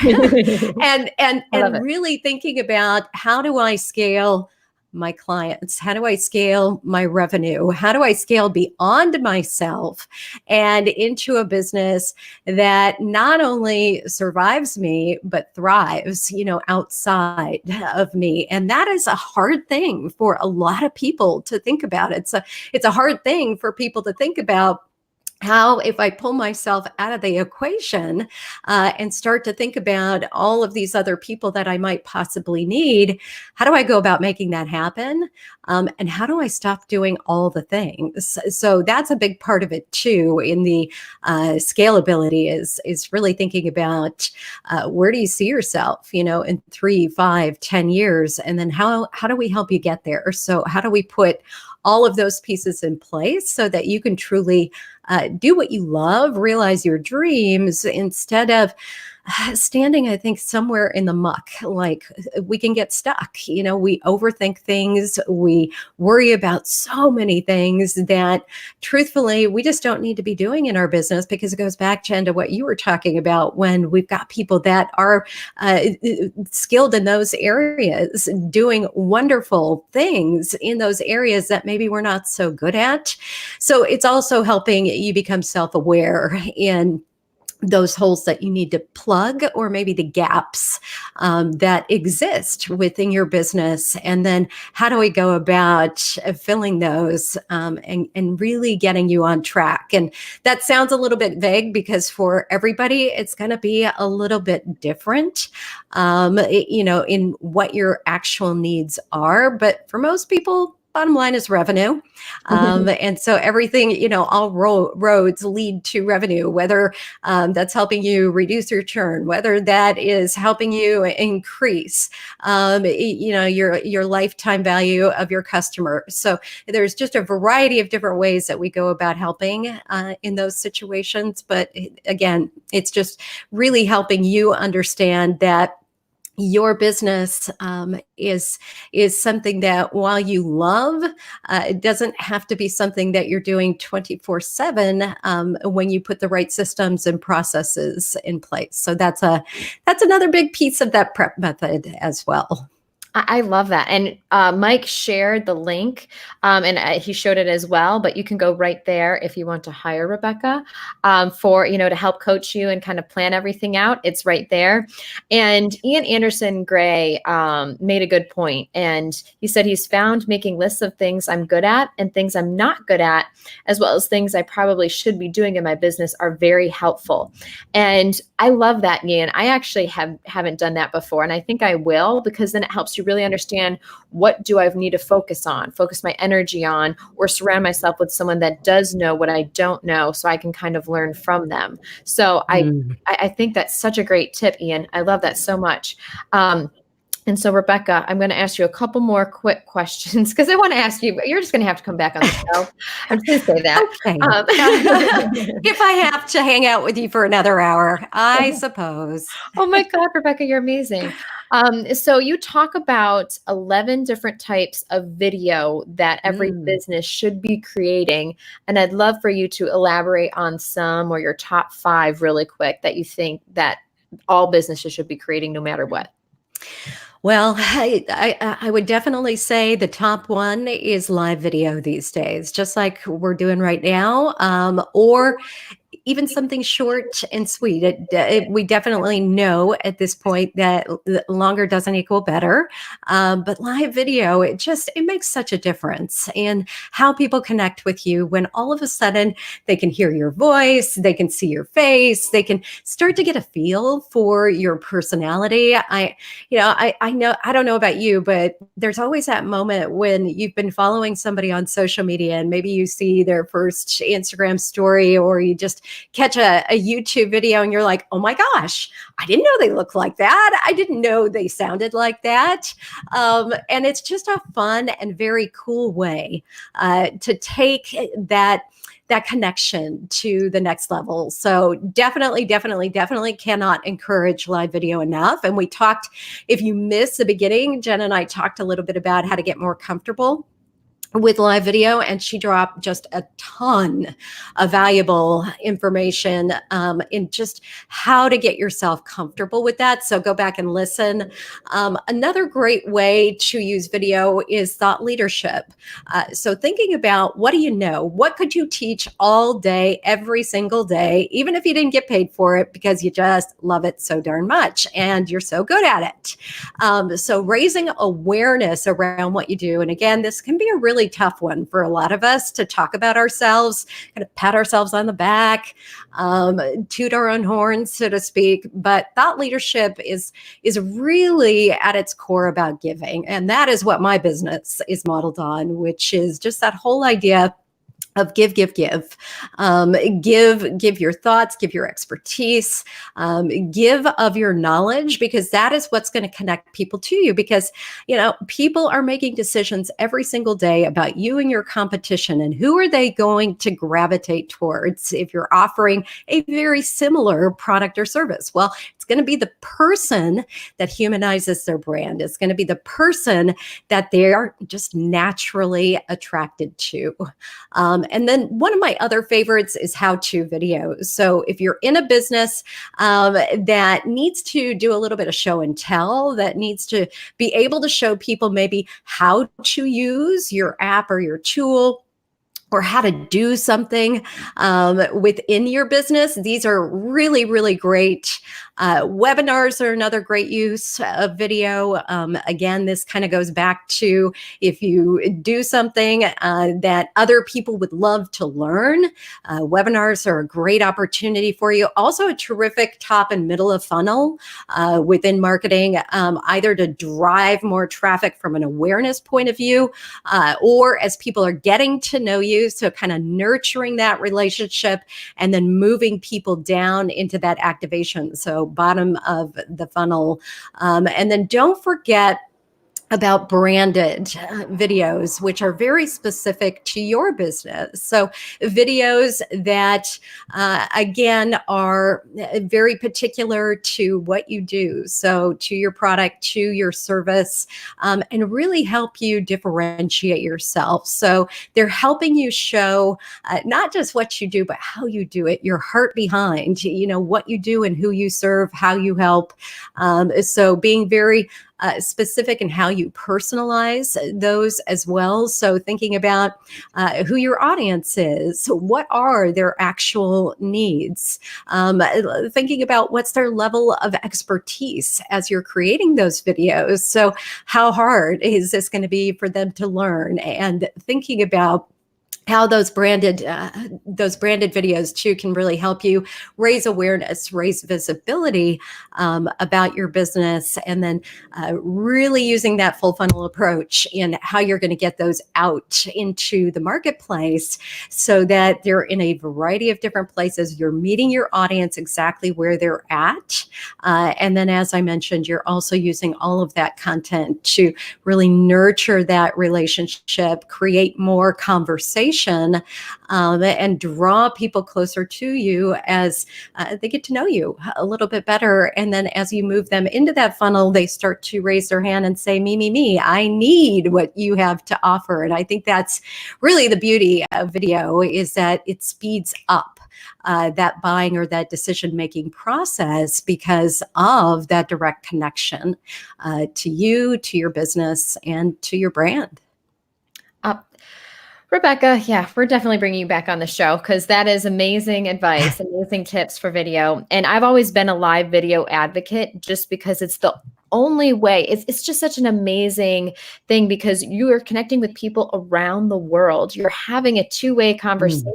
[SPEAKER 1] and really thinking about, how do I scale my clients? How do I scale my revenue? How do I scale beyond myself and into a business that not only survives me, but thrives, outside of me? And that is a hard thing for a lot of people to think about. It's a hard thing for people to think about. How, if I pull myself out of the equation and start to think about all of these other people that I might possibly need, how do I go about making that happen? And how do I stop doing all the things? So that's a big part of it too. In the scalability is really thinking about where do you see yourself, in 3, 5, 10 years, and then how do we help you get there? So how do we put all of those pieces in place so that you can truly do what you love, realize your dreams, instead of standing, I think, somewhere in the muck. Like, we can get stuck. We overthink things. We worry about so many things that, truthfully, we just don't need to be doing in our business, because it goes back, Jen, to what you were talking about, when we've got people that are skilled in those areas, doing wonderful things in those areas that maybe we're not so good at. So it's also helping you become self-aware in those holes that you need to plug, or maybe the gaps that exist within your business. And then how do we go about filling those and really getting you on track? And that sounds a little bit vague, because for everybody, it's going to be a little bit different, in what your actual needs are. But for most people, bottom line is revenue. And so everything, all roads lead to revenue, whether that's helping you reduce your churn, whether that is helping you increase, your lifetime value of your customer. So there's just a variety of different ways that we go about helping in those situations. But again, it's just really helping you understand that your business is something that, while you love, it doesn't have to be something that you're doing 24/7 when you put the right systems and processes in place. So that's another big piece of that prep method as well.
[SPEAKER 3] I love that. And Mike shared the link and he showed it as well, but you can go right there if you want to hire Rebekah for, to help coach you and kind of plan everything out. It's right there. And Ian Anderson Gray made a good point. And he said he's found making lists of things I'm good at and things I'm not good at, as well as things I probably should be doing in my business, are very helpful. And I love that, Ian. I actually haven't done that before. And I think I will, because then it helps you really understand, what do I need to focus my energy on, or surround myself with someone that does know what I don't know, so I can kind of learn from them. So I think that's such a great tip, Ian. I love that so much. And so, Rebekah, I'm going to ask you a couple more quick questions, because I want to ask you, but you're just going to have to come back on the show. I'm just going to say that.
[SPEAKER 1] Okay. If I have to hang out with you for another hour, I suppose.
[SPEAKER 3] Oh my God, Rebekah, you're amazing. So you talk about 11 different types of video that every business should be creating. And I'd love for you to elaborate on some, or your top 5 really quick, that you think that all businesses should be creating no matter what.
[SPEAKER 1] Well, I would definitely say the top one is live video these days, just like we're doing right now, or even something short and sweet. We definitely know at this point that longer doesn't equal better. But live video, it makes such a difference in how people connect with you, when all of a sudden they can hear your voice, they can see your face, they can start to get a feel for your personality. I know, I don't know about you, but there's always that moment when you've been following somebody on social media, and maybe you see their first Instagram story, or you just catch a YouTube video, and you're like, oh my gosh, I didn't know they looked like that. I didn't know they sounded like that. And it's just a fun and very cool way to take that connection to the next level. So definitely cannot encourage live video enough. And we talked, if you missed the beginning, Jen and I talked a little bit about how to get more comfortable with live video, and she dropped just a ton of valuable information in just how to get yourself comfortable with that. So go back and listen. Another great way to use video is thought leadership. So thinking about, what do you know? What could you teach all day, every single day, even if you didn't get paid for it, because you just love it so darn much and you're so good at it. So raising awareness around what you do. And again, this can be a really tough one for a lot of us, to talk about ourselves, kind of pat ourselves on the back, toot our own horns, so to speak. But thought leadership is really at its core about giving. And that is what my business is modeled on, which is just that whole idea of give. Give your thoughts, give your expertise, give of your knowledge, because that is what's going to connect people to you. Because, people are making decisions every single day about you and your competition, and who are they going to gravitate towards if you're offering a very similar product or service. Well, it's going to be the person that humanizes their brand. It's going to be the person that they are just naturally attracted to. And then one of my other favorites is how-to videos. So if you're in a business that needs to do a little bit of show and tell, that needs to be able to show people maybe how to use your app or your tool, or how to do something within your business, these are really, really great Webinars are another great use of video. Again, this kind of goes back to if you do something that other people would love to learn, webinars are a great opportunity for you. Also a terrific top and middle of funnel within marketing, either to drive more traffic from an awareness point of view, or as people are getting to know you, so kind of nurturing that relationship and then moving people down into that activation. So bottom of the funnel. And then don't forget about branded videos, which are very specific to your business. So videos that, again, are very particular to what you do. So to your product, to your service, and really help you differentiate yourself. So they're helping you show not just what you do, but how you do it, your heart behind, what you do and who you serve, how you help. So being very specific in how you personalize those as well. So thinking about who your audience is, what are their actual needs, thinking about what's their level of expertise as you're creating those videos. So how hard is this going to be for them to learn, and thinking about how those branded videos too can really help you raise awareness, raise visibility about your business, and then really using that full funnel approach in how you're going to get those out into the marketplace so that they're in a variety of different places. You're meeting your audience exactly where they're at. And then, as I mentioned, you're also using all of that content to really nurture that relationship, create more conversation, and draw people closer to you as they get to know you a little bit better. And then as you move them into that funnel, they start to raise their hand and say, me, I need what you have to offer. And I think that's really the beauty of video, is that it speeds up that buying or that decision-making process because of that direct connection to you, to your business, and to your brand.
[SPEAKER 3] Rebekah, yeah, we're definitely bringing you back on the show because that is amazing advice, amazing tips for video. And I've always been a live video advocate just because it's the only way. It's just such an amazing thing because you are connecting with people around the world. You're having a two-way conversation.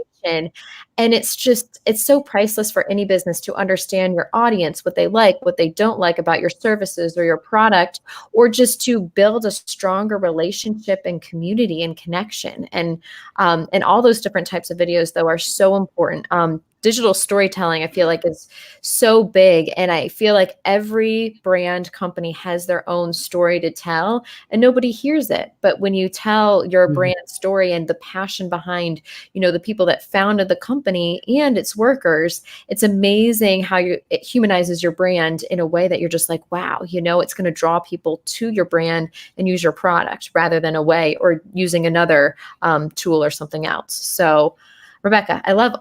[SPEAKER 3] And it's so priceless for any business to understand your audience, what they like, what they don't like about your services or your product, or just to build a stronger relationship and community and connection. And all those different types of videos, though, are so important. Digital storytelling, I feel like, is so big. And I feel like every brand company has their own story to tell and nobody hears it. But when you tell your brand story and the passion behind, the people that founded the company and its workers, it's amazing how it humanizes your brand in a way that you're just like, wow, it's going to draw people to your brand and use your product rather than away or using another tool or something else. So Rebekah, I love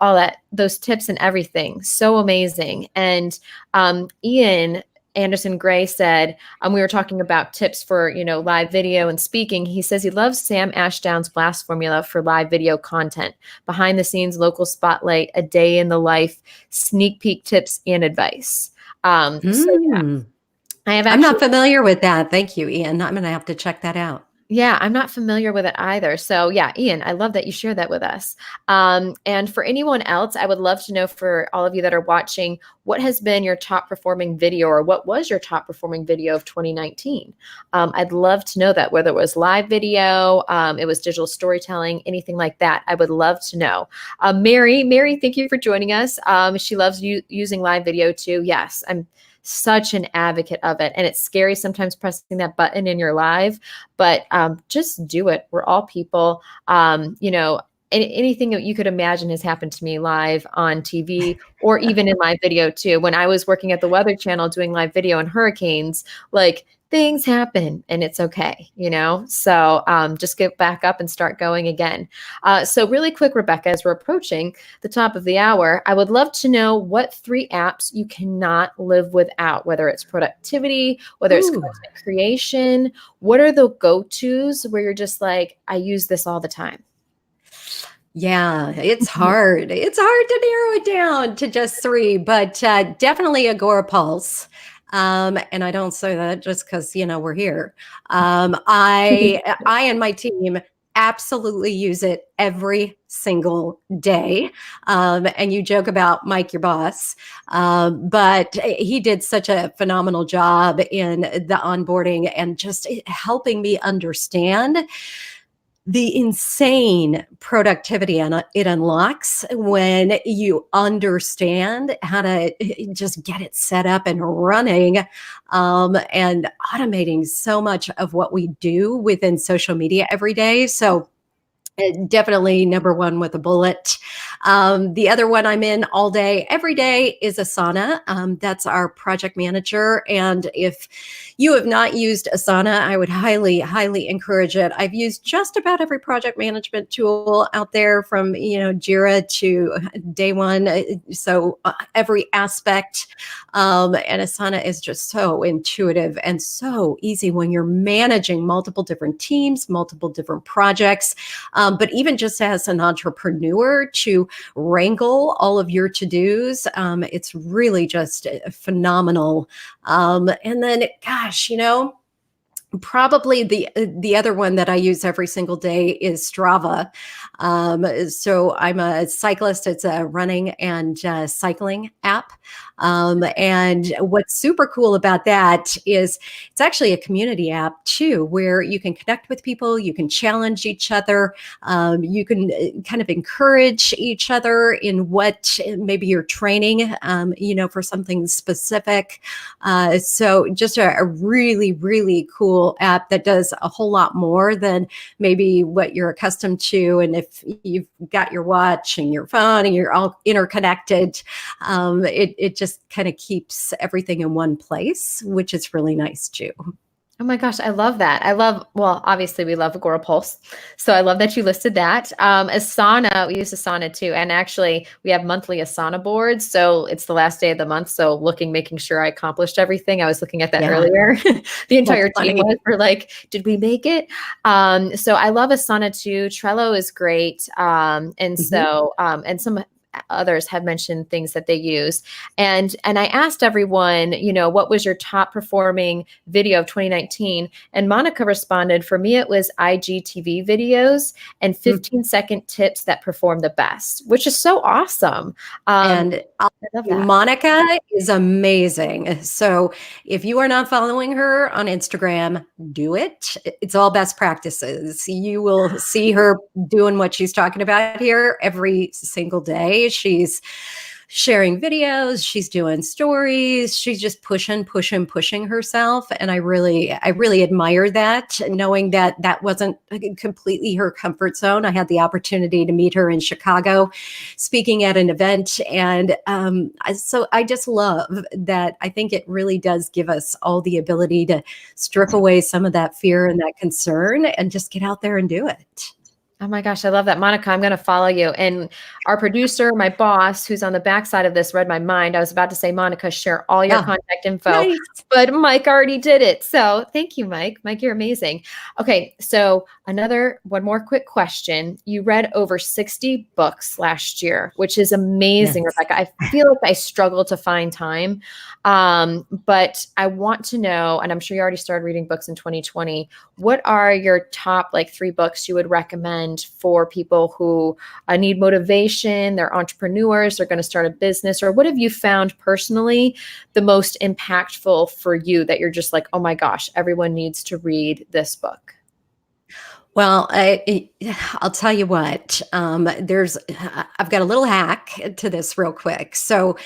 [SPEAKER 3] those tips and everything. So amazing. And Ian Anderson Gray said, we were talking about tips for, live video and speaking. He says he loves Sam Ashdown's blast formula for live video content, behind the scenes, local spotlight, a day in the life, sneak peek tips and advice. So yeah, I'm
[SPEAKER 1] not familiar with that. Thank you, Ian. I'm going to have to check that out.
[SPEAKER 3] Yeah, I'm not familiar with it either. So yeah, Ian, I love that you shared that with us. And for anyone else, I would love to know, for all of you that are watching, what has been your top performing video, or what was your top performing video of 2019? I'd love to know that, whether it was live video, it was digital storytelling, anything like that. I would love to know. Mary, thank you for joining us. She loves using live video too. Yes, I'm such an advocate of it. And it's scary sometimes pressing that button in your live, but just do it. We're all people. Anything that you could imagine has happened to me live on TV or even in live video too. When I was working at the Weather Channel doing live video on hurricanes, things happen and it's okay, So just get back up and start going again. So really quick, Rebekah, as we're approaching the top of the hour, I would love to know what 3 apps you cannot live without, whether it's productivity, whether it's content creation. What are the go-tos where you're just like, I use this all the time?
[SPEAKER 1] Yeah, it's hard. It's hard to narrow it down to just three, but definitely Agora Pulse. And I don't say that just because we're here. I and my team absolutely use it every single day. And you joke about Mike, your boss, but he did such a phenomenal job in the onboarding and just helping me understand the insane productivity it unlocks when you understand how to just get it set up and running, and automating so much of what we do within social media every day. So definitely number one with a bullet. The other one I'm in all day, every day is Asana. That's our project manager. And if you have not used Asana, I would highly, highly encourage it. I've used just about every project management tool out there from, Jira to Day One. So every aspect. And Asana is just so intuitive and so easy when you're managing multiple different teams, multiple different projects. But even just as an entrepreneur to wrangle all of your to-dos, it's really just phenomenal. And then, gosh, probably the other one that I use every single day is Strava. So I'm a cyclist. It's a running and cycling app. And what's super cool about that is it's actually a community app too, where you can connect with people, you can challenge each other, you can kind of encourage each other in what maybe you're training, for something specific. So just a really, really cool app that does a whole lot more than maybe what you're accustomed to. And if you've got your watch and your phone and you're all interconnected, it just kind of keeps everything in one place, which is really nice too.
[SPEAKER 3] Oh my gosh, I love that. Well, obviously we love Agora Pulse. So I love that you listed that. Asana, we use Asana too. And actually we have monthly Asana boards. So it's the last day of the month. So making sure I accomplished everything. I was looking at that earlier. The entire team were like, did we make it? So I love Asana too. Trello is great. And some others have mentioned things that they use. And I asked everyone, what was your top performing video of 2019? And Monica responded, for me, it was IGTV videos and 15-second tips that perform the best, which is so awesome.
[SPEAKER 1] And Monica is amazing. So if you are not following her on Instagram, do it. It's all best practices. You will see her doing what she's talking about here every single day. She's sharing videos, she's doing stories, she's just pushing herself. And I really admire that, knowing that that wasn't completely her comfort zone. I had the opportunity to meet her in Chicago speaking at an event. And so I just love that. I think it really does give us all the ability to strip away some of that fear and that concern and just get out there and do it.
[SPEAKER 3] Oh my gosh, I love that. Monica, I'm going to follow you. And our producer, my boss, who's on the backside of this, read my mind. I was about to say, Monica, share all your contact info, nice. But Mike already did it. So thank you, Mike. Mike, you're amazing. Okay, so one more quick question. You read over 60 books last year, which is amazing, yes. Rebekah. I feel like I struggle to find time, but I want to know, and I'm sure you already started reading books in 2020, what are your top 3 books you would recommend for people who need motivation, they're entrepreneurs, they're going to start a business, or what have you found personally the most impactful for you that you're just like, oh my gosh, everyone needs to read this book?
[SPEAKER 1] Well, I'll tell you what, I've got a little hack to this real quick. So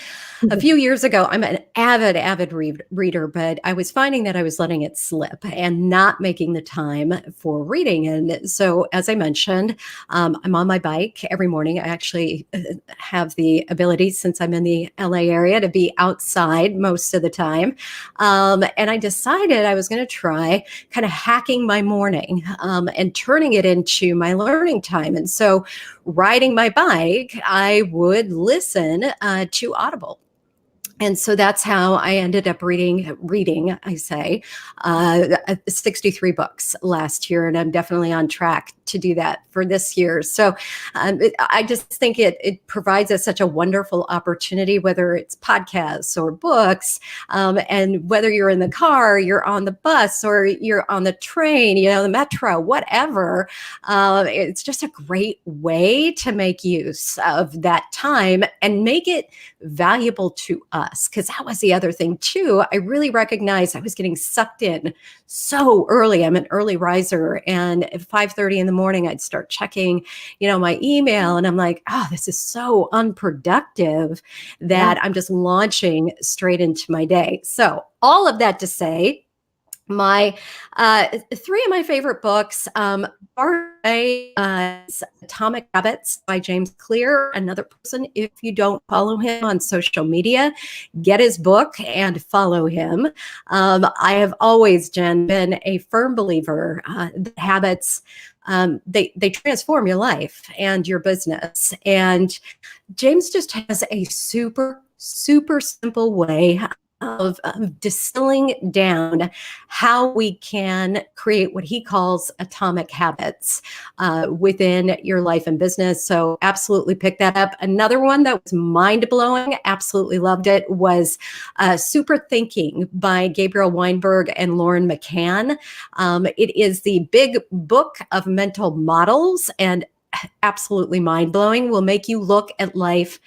[SPEAKER 1] a few years ago, I'm an avid reader, but I was finding that I was letting it slip and not making the time for reading. And so, as I mentioned, I'm on my bike every morning. I actually have the ability, since I'm in the LA area, to be outside most of the time. And I decided I was going to try kind of hacking my morning and turning it into my learning time. And so riding my bike, I would listen to Audible. And so that's how I ended up reading, I say, 63 books last year. And I'm definitely on track to do that for this year. So I just think it provides us such a wonderful opportunity, whether it's podcasts or books, and whether you're in the car, you're on the bus, or you're on the train, the metro, whatever. It's just a great way to make use of that time and make it valuable to us, because that was the other thing too. I really recognized I was getting sucked in so early. I'm an early riser, and at 5:30 in the morning I'd start checking my email, and I'm like, oh, this is so unproductive that I'm just launching straight into my day. So all of that to say, my three of my favorite books, Atomic Habits by James Clear. Another person, if you don't follow him on social media, get his book and follow him. I have always, Jen, been a firm believer that habits, they transform your life and your business. And James just has a super, super simple way of distilling down how we can create what he calls atomic habits within your life and business. So absolutely pick that up. Another one that was mind-blowing, absolutely loved it, was Super Thinking by Gabriel Weinberg and Lauren McCann. It is the big book of mental models, and absolutely mind-blowing, will make you look at life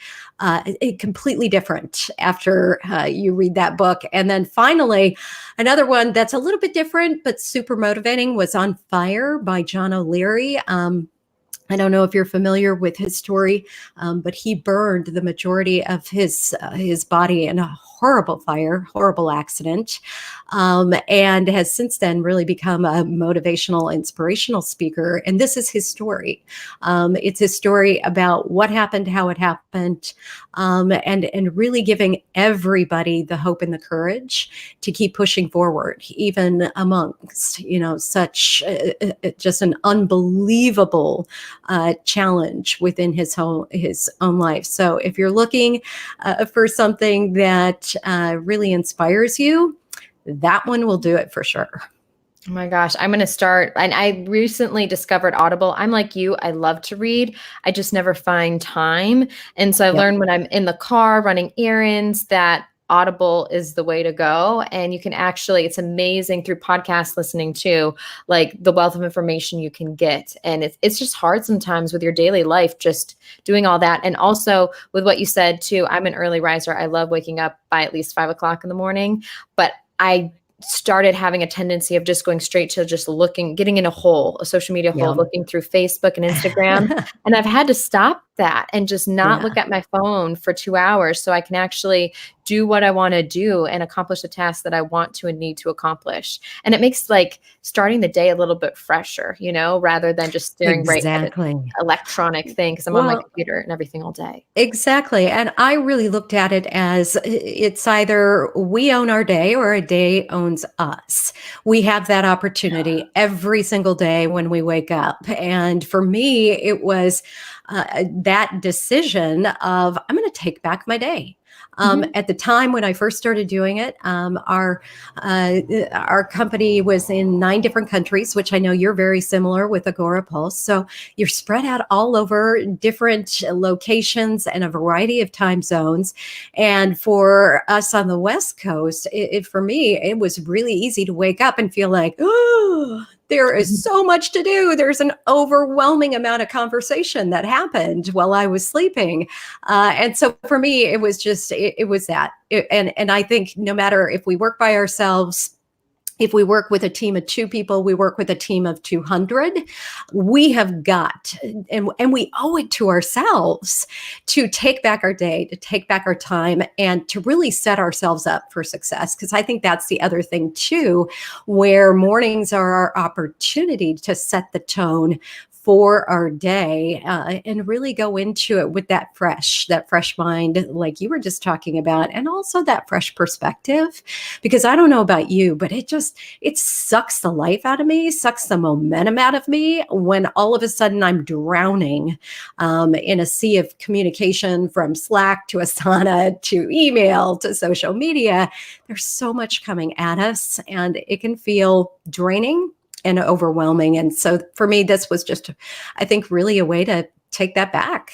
[SPEAKER 1] completely different after you read that book. And then finally, another one that's a little bit different but super motivating was On Fire by John O'Leary. I don't know if you're familiar with his story, but he burned the majority of his body in a horrible fire, horrible accident, and has since then really become a motivational, inspirational speaker. And this is his story. It's his story about what happened, how it happened, and really giving everybody the hope and the courage to keep pushing forward, even amongst such just an unbelievable challenge within his own life. So if you're looking for something that really inspires you, that one will do it for sure.
[SPEAKER 3] Oh my gosh, I'm going to start. And I recently discovered Audible. I'm like you. I love to read. I just never find time. And so I learned when I'm in the car running errands that Audible is the way to go. And you can actually, it's amazing through podcast listening too, like the wealth of information you can get. And it's just hard sometimes with your daily life, just doing all that. And also with what you said too, I'm an early riser. I love waking up by at least 5 o'clock in the morning, but I started having a tendency of just going straight to just getting in a social media hole, looking through Facebook and Instagram. And I've had to stop that and just not look at my phone for 2 hours so I can actually do what I want to do and accomplish the tasks that I want to and need to accomplish. And it makes like starting the day a little bit fresher, rather than just staring right at an electronic thing, because I'm on my computer and everything all day.
[SPEAKER 1] Exactly. And I really looked at it as it's either we own our day or a day owns us. We have that opportunity every single day when we wake up. And for me, it was that decision of I'm going to take back my day. At the time when I first started doing it, our company was in 9 different countries, which I know you're very similar with Agora Pulse. So you're spread out all over different locations and a variety of time zones. And for us on the West Coast, for me, it was really easy to wake up and feel like, oh, there is so much to do. There's an overwhelming amount of conversation that happened while I was sleeping. And so for me, it was just, it was that. And I think no matter if we work by ourselves, if we work with a team of 2 people, we work with a team of 200, we have got, and we owe it to ourselves to take back our day, to take back our time, and to really set ourselves up for success. Because I think that's the other thing too, where mornings are our opportunity to set the tone for our day, and really go into it with that fresh mind, like you were just talking about, and also that fresh perspective. Because I don't know about you, but it sucks the life out of me, sucks the momentum out of me when all of a sudden I'm drowning in a sea of communication, from Slack to Asana to email to social media. There's so much coming at us, and it can feel draining and overwhelming. And so for me, this was just, I think, really a way to take that back.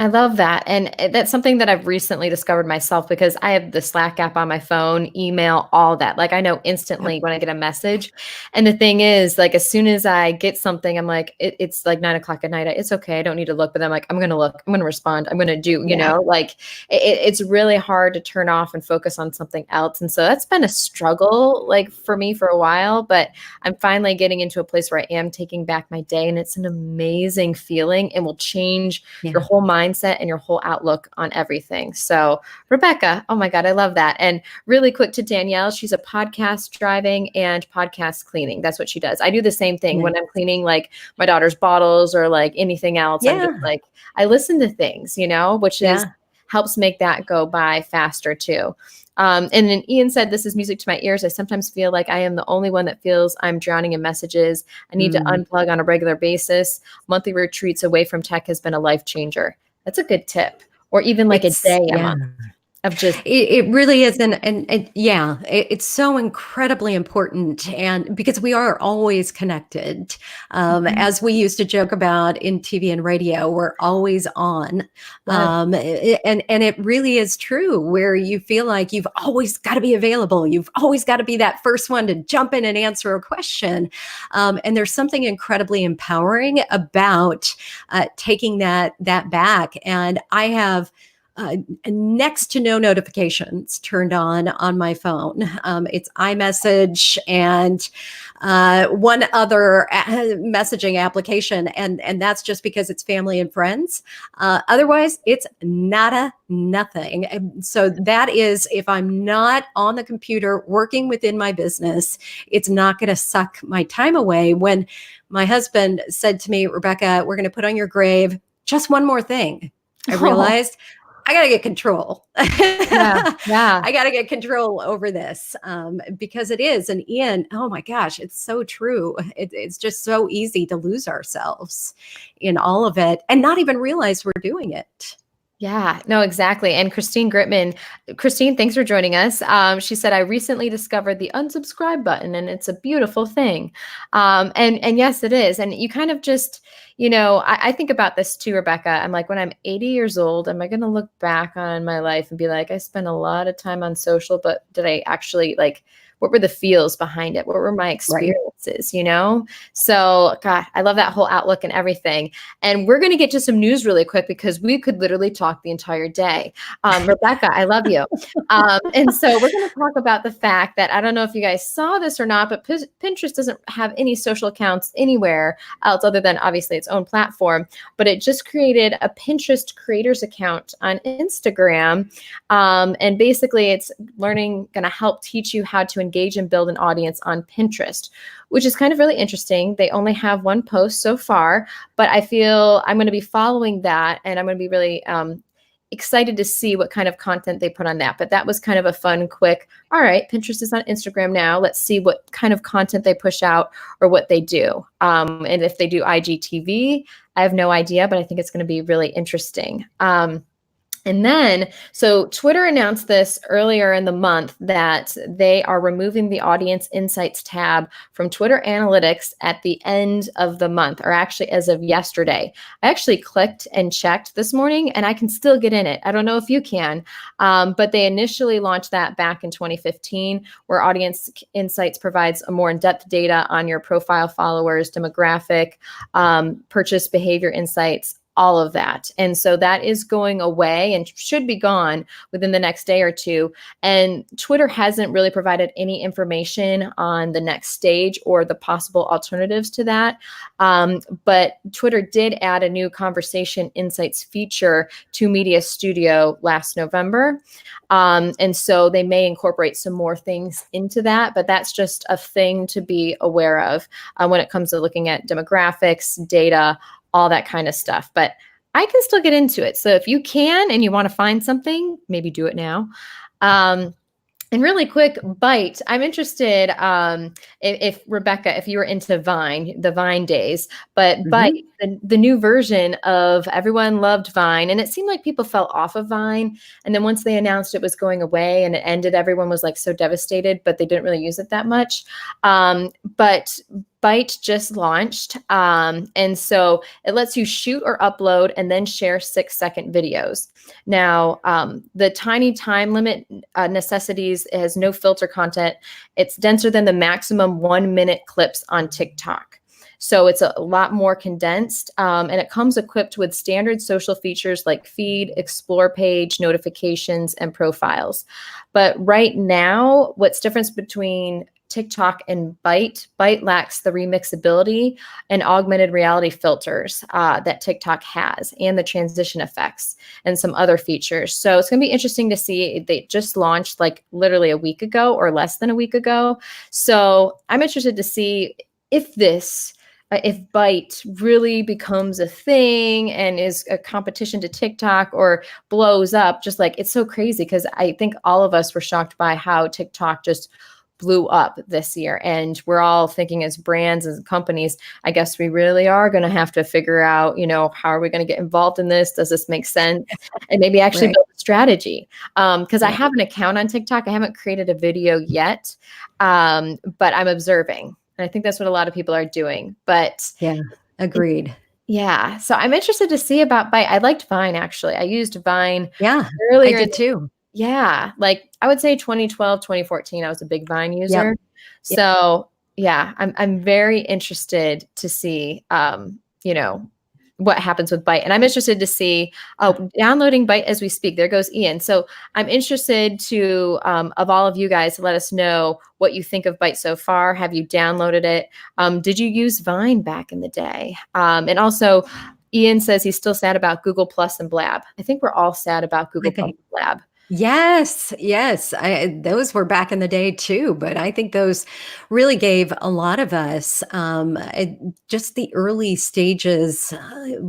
[SPEAKER 3] I love that. And that's something that I've recently discovered myself, because I have the Slack app on my phone, email, all that. Like, I know instantly when I get a message. And the thing is, like, as soon as I get something, I'm like, it's like 9 o'clock at night. It's okay. I don't need to look, but I'm like, I'm going to look, I'm going to respond. I'm going to do, you know, like it's really hard to turn off and focus on something else. And so that's been a struggle, like, for me for a while, but I'm finally getting into a place where I am taking back my day, and it's an amazing feeling, and will change your whole mindset and your whole outlook on everything. So Rebekah, oh my God, I love that. And really quick to Danielle, she's a podcast driving and podcast cleaning. That's what she does. I do the same thing when I'm cleaning like my daughter's bottles or like anything else. I'm just like, I listen to things, you know, which is helps make that go by faster too. And then Ian said, this is music to my ears. I sometimes feel like I am the only one that feels I'm drowning in messages. I need to unplug on a regular basis. Monthly retreats away from tech has been a life changer. That's a good tip. Or even like a day a month of just.
[SPEAKER 1] It really is. And it's so incredibly important. And because we are always connected, as we used to joke about in TV and radio, we're always on. And it really is true, where you feel like you've always got to be available. You've always got to be that first one to jump in and answer a question. And there's something incredibly empowering about taking that back. And I have next to no notifications turned on my phone. It's iMessage and one other messaging application, and that's just because it's family and friends. Otherwise, it's nothing. And so that is, if I'm not on the computer working within my business, it's not going to suck my time away. When my husband said to me, Rebekah, we're going to put on your grave just one more thing, I realized I got to get control. I got to get control over this because it is. And Ian, oh my gosh, it's so true. It's just so easy to lose ourselves in all of it and not even realize we're doing it.
[SPEAKER 3] Yeah, no, exactly. And Christine Gritman, Christine, thanks for joining us. She said, I recently discovered the unsubscribe button, and it's a beautiful thing. And yes, it is. And you kind of just, you know, I think about this too, Rebekah. I'm like, when I'm 80 years old, am I going to look back on my life and be like, I spent a lot of time on social, but did I actually, like, what were the feels behind it? What were my experiences, you know? So, God, I love that whole outlook and everything. And we're going to get to some news really quick, because we could literally talk the entire day. Rebekah, I love you. And so we're going to talk about the fact that, I don't know if you guys saw this or not, but Pinterest doesn't have any social accounts anywhere else other than obviously its own platform, but it just created a Pinterest creators account on Instagram. And basically it's going to help teach you how to engage and build an audience on Pinterest, which is kind of really interesting. They only have one post so far, but I feel I'm going to be following that, and I'm going to be really excited to see what kind of content they put on that. But that was kind of a fun, quick, all right, Pinterest is on Instagram now. Let's see what kind of content they push out or what they do. And if they do IGTV, I have no idea, but I think it's going to be really interesting. And then, so Twitter announced this earlier in the month that they are removing the Audience Insights tab from Twitter Analytics at the end of the month, or actually as of yesterday. I actually clicked and checked this morning, and I can still get in it. I don't know if you can, but they initially launched that back in 2015, where Audience Insights provides a more in-depth data on your profile followers, demographic, purchase behavior insights, all of that. And so that is going away and should be gone within the next day or two. And Twitter hasn't really provided any information on the next stage or the possible alternatives to that. But Twitter did add a new conversation insights feature to Media Studio last November. And so they may incorporate some more things into that, but that's just a thing to be aware of when it comes to looking at demographics, data, all that kind of stuff. But I can still get into it. So if you can and you want to find something, maybe do it now. And really quick, Byte. I'm interested if Rebekah, if you were into Vine, the Vine days, but Byte, the new version of everyone loved Vine, and it seemed like people fell off of Vine. And then once they announced it was going away and it ended, everyone was like so devastated, but they didn't really use it that much. But Byte just launched. And so it lets you shoot or upload and then share 6-second videos. Now, the tiny time limit necessities, it has no filter content. It's denser than the maximum 1-minute clips on TikTok. So it's a lot more condensed, and it comes equipped with standard social features like feed, explore page, notifications, and profiles. But right now, what's different between TikTok and Byte lacks the remixability and augmented reality filters that TikTok has, and the transition effects and some other features. So it's going to be interesting to see. They just launched like literally a week ago or less than a week ago. So I'm interested to see if Byte really becomes a thing and is a competition to TikTok or blows up. Just like, it's so crazy because I think all of us were shocked by how TikTok just blew up this year. And we're all thinking as brands, as companies, I guess we really are going to have to figure out, how are we going to get involved in this? Does this make sense? And maybe actually build a strategy. Because I have an account on TikTok. I haven't created a video yet, but I'm observing. And I think that's what a lot of people are doing. But
[SPEAKER 1] yeah, agreed.
[SPEAKER 3] Yeah. So I'm interested to see about Byte. I liked Vine, actually. I used Vine
[SPEAKER 1] earlier. I did too.
[SPEAKER 3] Yeah. Like I would say 2012, 2014, I was a big Vine user. Yep. So yeah, I'm very interested to see, what happens with Byte. And I'm interested to see downloading Byte as we speak. There goes Ian. So I'm interested to, of all of you guys, let us know what you think of Byte so far. Have you downloaded it? Did you use Vine back in the day? And also, Ian says he's still sad about Google Plus and Blab. I think we're all sad about Google Plus and Blab.
[SPEAKER 1] Yes. Those were back in the day too, but I think those really gave a lot of us just the early stages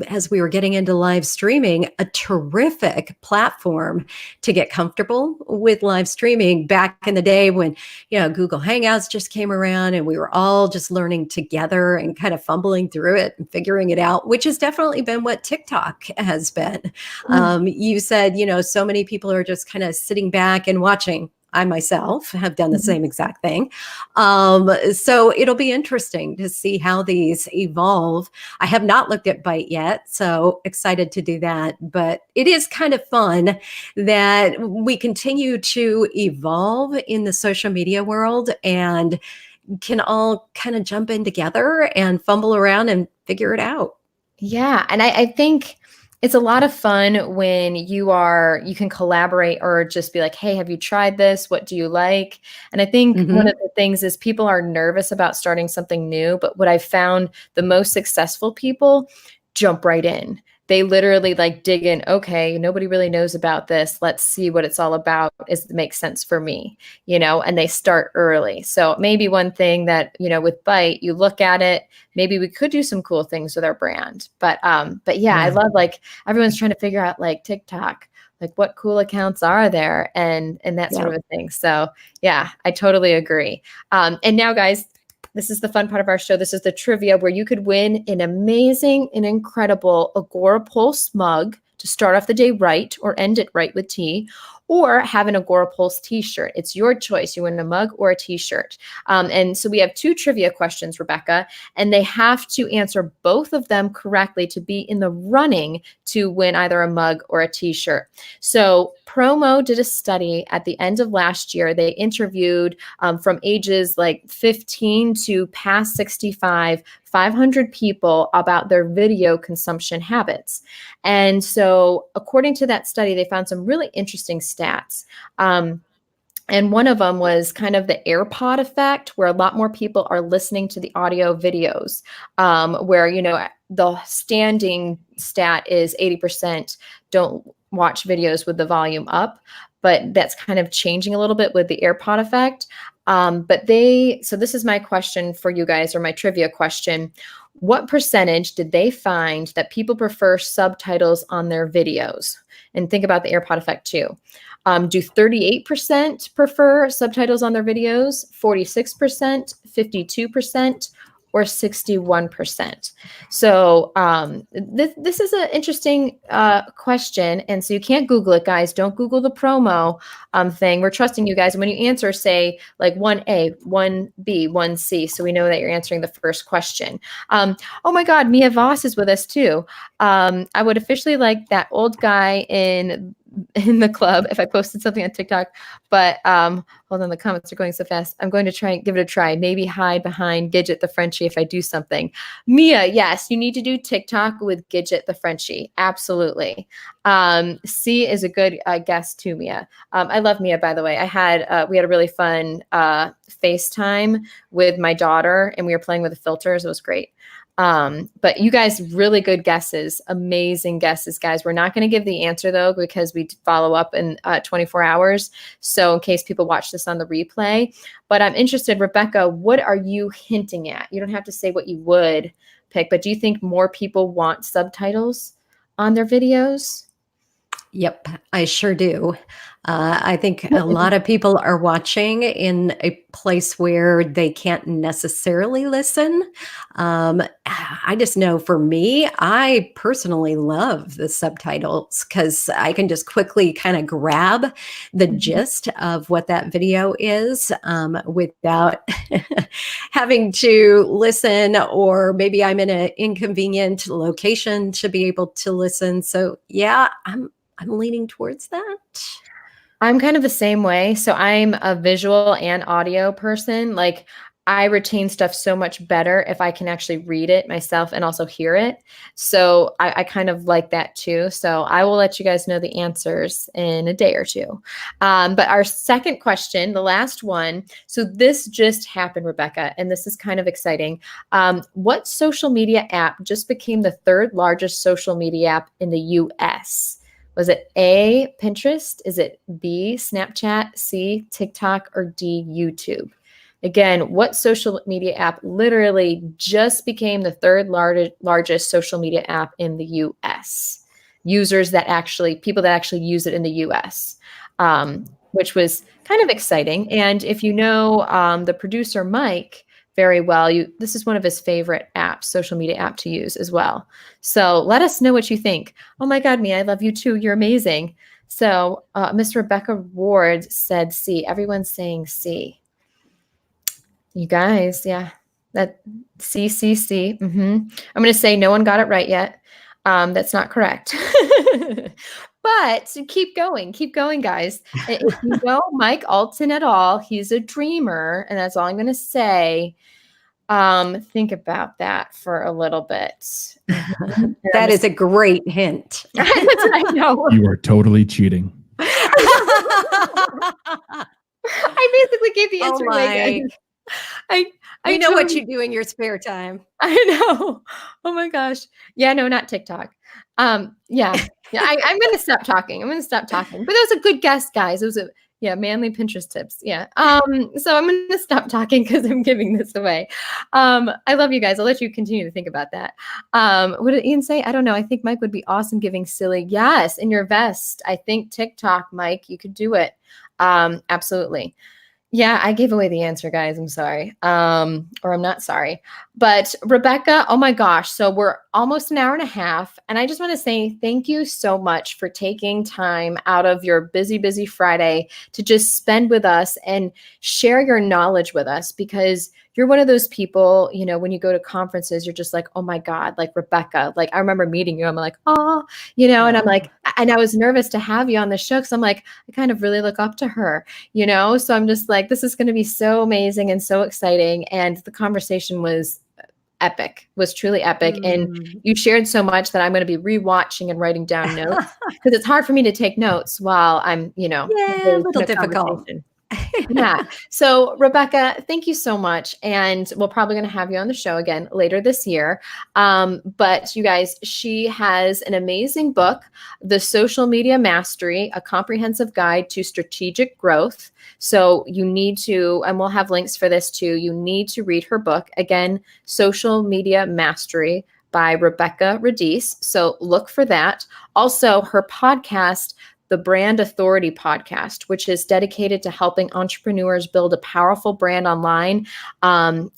[SPEAKER 1] as we were getting into live streaming, a terrific platform to get comfortable with live streaming back in the day when, Google Hangouts just came around and we were all just learning together and kind of fumbling through it and figuring it out, which has definitely been what TikTok has been. You said, so many people are just kind of sitting back and watching. I myself have done the same exact thing. So it'll be interesting to see how these evolve. I have not looked at Byte yet, so excited to do that. But it is kind of fun that we continue to evolve in the social media world and can all kind of jump in together and fumble around and figure it out.
[SPEAKER 3] Yeah. And I think it's a lot of fun when you can collaborate or just be like, hey, have you tried this? What do you like? And I think one of the things is people are nervous about starting something new. But what I've found, the most successful people jump right in. They literally dig in. Okay, nobody really knows about this. Let's see what it's all about. It makes sense for me, and they start early. So maybe one thing that, with Byte, you look at it, maybe we could do some cool things with our brand. But yeah, I love everyone's trying to figure out TikTok, what cool accounts are there and that sort of a thing. So yeah, I totally agree. And now guys, this is the fun part of our show. This is the trivia where you could win an amazing and incredible Agora Pulse mug to start off the day right or end it right with tea, or have an Agora Pulse t-shirt. It's your choice. You win a mug or a t-shirt. And so we have 2 trivia questions, Rebekah, and they have to answer both of them correctly to be in the running to win either a mug or a t-shirt. So Promo did a study at the end of last year. They interviewed from ages like 15 to past 65, 500 people about their video consumption habits. And so according to that study, they found some really interesting stats. And one of them was kind of the AirPod effect, where a lot more people are listening to the audio videos, where, you know, the standing stat is 80% don't watch videos with the volume up, but that's kind of changing a little bit with the AirPod effect. So this is my question for you guys, or my trivia question. What percentage did they find that people prefer subtitles on their videos? And think about the AirPod effect too. Do 38% prefer subtitles on their videos, 46%, 52%, or 61%? So this is an interesting question. And so you can't Google it, guys. Don't Google the promo thing. We're trusting you guys. And when you answer, say like 1A, 1B, 1C. So we know that you're answering the first question. Oh my God, Mia Voss is with us too. I would officially like that old guy in the club if I posted something on TikTok, but hold on, the comments are going so fast. I'm going to try and give it a try. Maybe hide behind Gidget the Frenchie if I do something. Mia, yes, you need to do TikTok with Gidget the Frenchie. Absolutely. C is a good guess too, Mia. I love Mia, by the way. We had a really fun FaceTime with my daughter, and we were playing with the filters. It was great. But you guys, really good guesses, amazing guesses, guys. We're not going to give the answer though, because we follow up in 24 hours. So in case people watch this on the replay, but I'm interested, Rebekah, what are you hinting at? You don't have to say what you would pick, but do you think more people want subtitles on their videos?
[SPEAKER 1] Yep, I sure do. I think a lot of people are watching in a place where they can't necessarily listen. I just know for me, I personally love the subtitles because I can just quickly kind of grab the gist of what that video is without having to listen, or maybe I'm in an inconvenient location to be able to listen. So yeah, I'm leaning towards that.
[SPEAKER 3] I'm kind of the same way. So I'm a visual and audio person. Like, I retain stuff so much better if I can actually read it myself and also hear it. So I kind of like that too. So I will let you guys know the answers in a day or two. But our second question, the last one. So this just happened, Rebekah, and this is kind of exciting. What social media app just became the 3rd largest social media app in the US? Was it A, Pinterest? Is it B, Snapchat, C, TikTok, or D, YouTube? Again, what social media app literally just became the 3rd largest social media app in the US? People that actually use it in the US, which was kind of exciting. And if you know the producer, Mike, very well, this is one of his favorite apps, social media app to use as well. So let us know what you think. Oh my God, Mia, I love you too. You're amazing. So Miss Rebekah Ward said C. Everyone's saying C. You guys, yeah, that C. I'm going to say no one got it right yet. That's not correct. But keep going, guys. If you know Mike Alton at all, he's a dreamer, and that's all I'm going to say. Think about that for a little bit.
[SPEAKER 1] That is a great hint.
[SPEAKER 3] That's what I know.
[SPEAKER 2] You are totally cheating.
[SPEAKER 3] I basically gave the answer away.
[SPEAKER 1] I know what you do in your spare time.
[SPEAKER 3] I know. Oh my gosh. Yeah, no, not TikTok. I'm going to stop talking. But that was a good guess, guys. It was manly Pinterest tips. Yeah. So I'm going to stop talking because I'm giving this away. I love you guys. I'll let you continue to think about that. What did Ian say? I don't know. I think Mike would be awesome giving silly. Yes. In your vest. I think TikTok, Mike, you could do it. Absolutely. Yeah, I gave away the answer, guys. I'm sorry. Or I'm not sorry. But Rebekah, oh my gosh. So we're almost an hour and a half. And I just want to say thank you so much for taking time out of your busy, busy Friday to just spend with us and share your knowledge with us, because you're one of those people, you know, when you go to conferences, you're just like, oh my God, like Rebekah, like I remember meeting you. I'm like, oh, you know, and I'm like, and I was nervous to have you on the show because I'm like, I kind of really look up to her, you know? So I'm just like, this is going to be so amazing and so exciting. And the conversation was was truly epic. And you shared so much that I'm going to be rewatching and writing down notes, because it's hard for me to take notes while I'm, you know,
[SPEAKER 1] Yeah, a little difficult.
[SPEAKER 3] Yeah. So Rebekah, thank you so much. And we're probably going to have you on the show again later this year. But you guys, she has an amazing book, The Social Media Mastery, a comprehensive guide to strategic growth. So you need to, and we'll have links for this too, you need to read her book. Again, Social Media Mastery by Rebekah Radice. So look for that. Also, her podcast, the Brand Authority Podcast, which is dedicated to helping entrepreneurs build a powerful brand online, and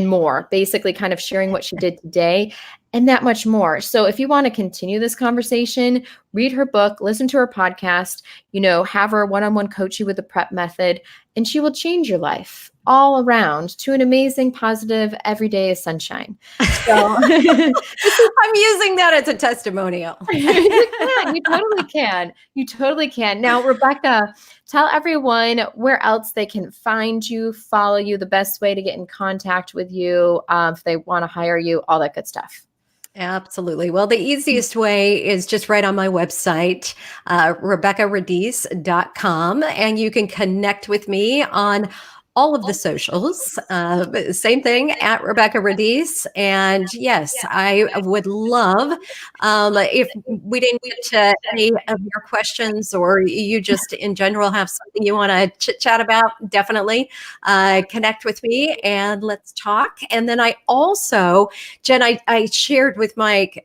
[SPEAKER 3] more, basically kind of sharing what she did today and that much more. So if you want to continue this conversation, read her book, listen to her podcast, you know, have her one-on-one coach you with the prep method, and she will change your life all around to an amazing, positive, every day is sunshine. So
[SPEAKER 1] I'm using that as a testimonial.
[SPEAKER 3] You totally can. You totally can. Now, Rebekah, tell everyone where else they can find you, follow you, the best way to get in contact with you, if they want to hire you, all that good stuff.
[SPEAKER 1] Absolutely. Well, the easiest way is just right on my website, RebekahRadice.com, and you can connect with me on all of the socials. Same thing at Rebekah Radice. And yes, I would love if we didn't get to any of your questions, or you just in general have something you want to chit chat about, definitely connect with me and let's talk. And then I also, Jen, I shared with Mike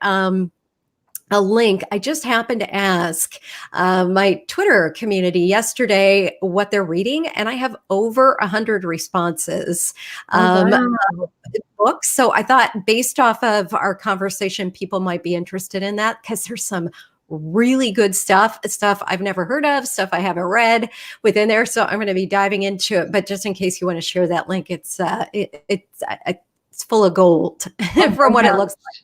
[SPEAKER 1] a link. I just happened to ask my Twitter community yesterday what they're reading, and I have over 100 responses. Books. So I thought, based off of our conversation, people might be interested in that, because there's some really good stuff I've never heard of, stuff I haven't read within there. So I'm going to be diving into it. But just in case you want to share that link, it's full of gold from what it looks like.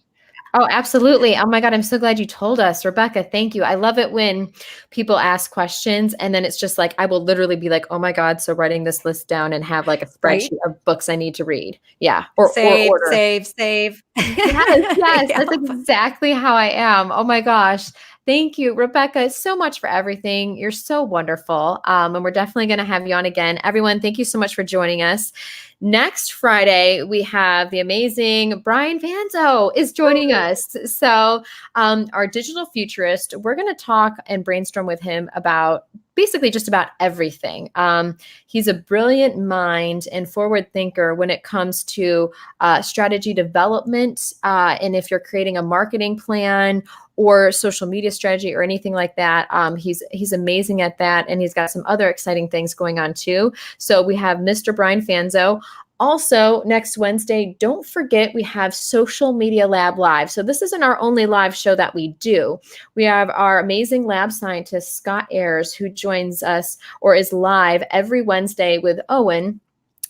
[SPEAKER 3] Oh, absolutely. Oh my God. I'm so glad you told us, Rebekah. Thank you. I love it when people ask questions and then it's just like, I will literally be like, oh my God. So writing this list down and have like a spreadsheet of books I need to read. Yeah. Or
[SPEAKER 1] save.
[SPEAKER 3] Yes.
[SPEAKER 1] Yeah.
[SPEAKER 3] That's exactly how I am. Oh my gosh. Thank you, Rebekah, so much for everything. You're so wonderful. And we're definitely going to have you on again. Everyone, thank you so much for joining us. Next Friday, we have the amazing Brian Vanzo is joining us. So our digital futurist, we're going to talk and brainstorm with him about basically just about everything. He's a brilliant mind and forward thinker when it comes to strategy development. And if you're creating a marketing plan or social media strategy or anything like that, he's amazing at that. And he's got some other exciting things going on too. So we have Mr. Brian Fanzo. Also, next Wednesday, don't forget we have Social Media Lab Live. So this isn't our only live show that we do. We have our amazing lab scientist, Scott Ayers, who joins us or is live every Wednesday with Owen.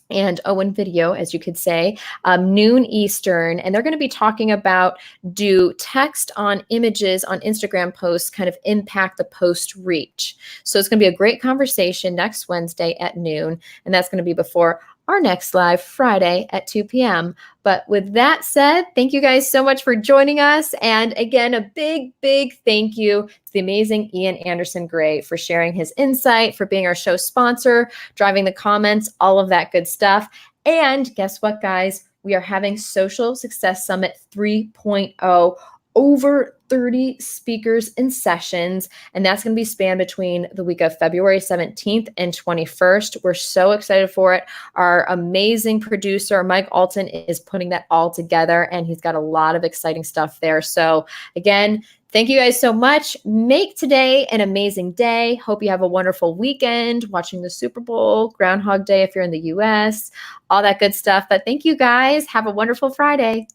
[SPEAKER 3] And Owen Video, as you could say, noon Eastern. And they're going to be talking about, do text on images on Instagram posts kind of impact the post reach? So it's going to be a great conversation next Wednesday at noon. And that's going to be before our next live Friday at 2 p.m. But with that said, thank you guys so much for joining us. And again, a big, big thank you to the amazing Ian Anderson Gray for sharing his insight, for being our show sponsor, driving the comments, all of that good stuff. And guess what, guys? We are having Social Success Summit 3.0, over 30 speakers and sessions, and that's going to be spanned between the week of February 17th and 21st. We're so excited for it. Our amazing producer, Mike Alton, is putting that all together, and he's got a lot of exciting stuff there. So again, thank you guys so much. Make today an amazing day. Hope you have a wonderful weekend watching the Super Bowl, Groundhog Day if you're in the US, all that good stuff. But thank you guys. Have a wonderful Friday.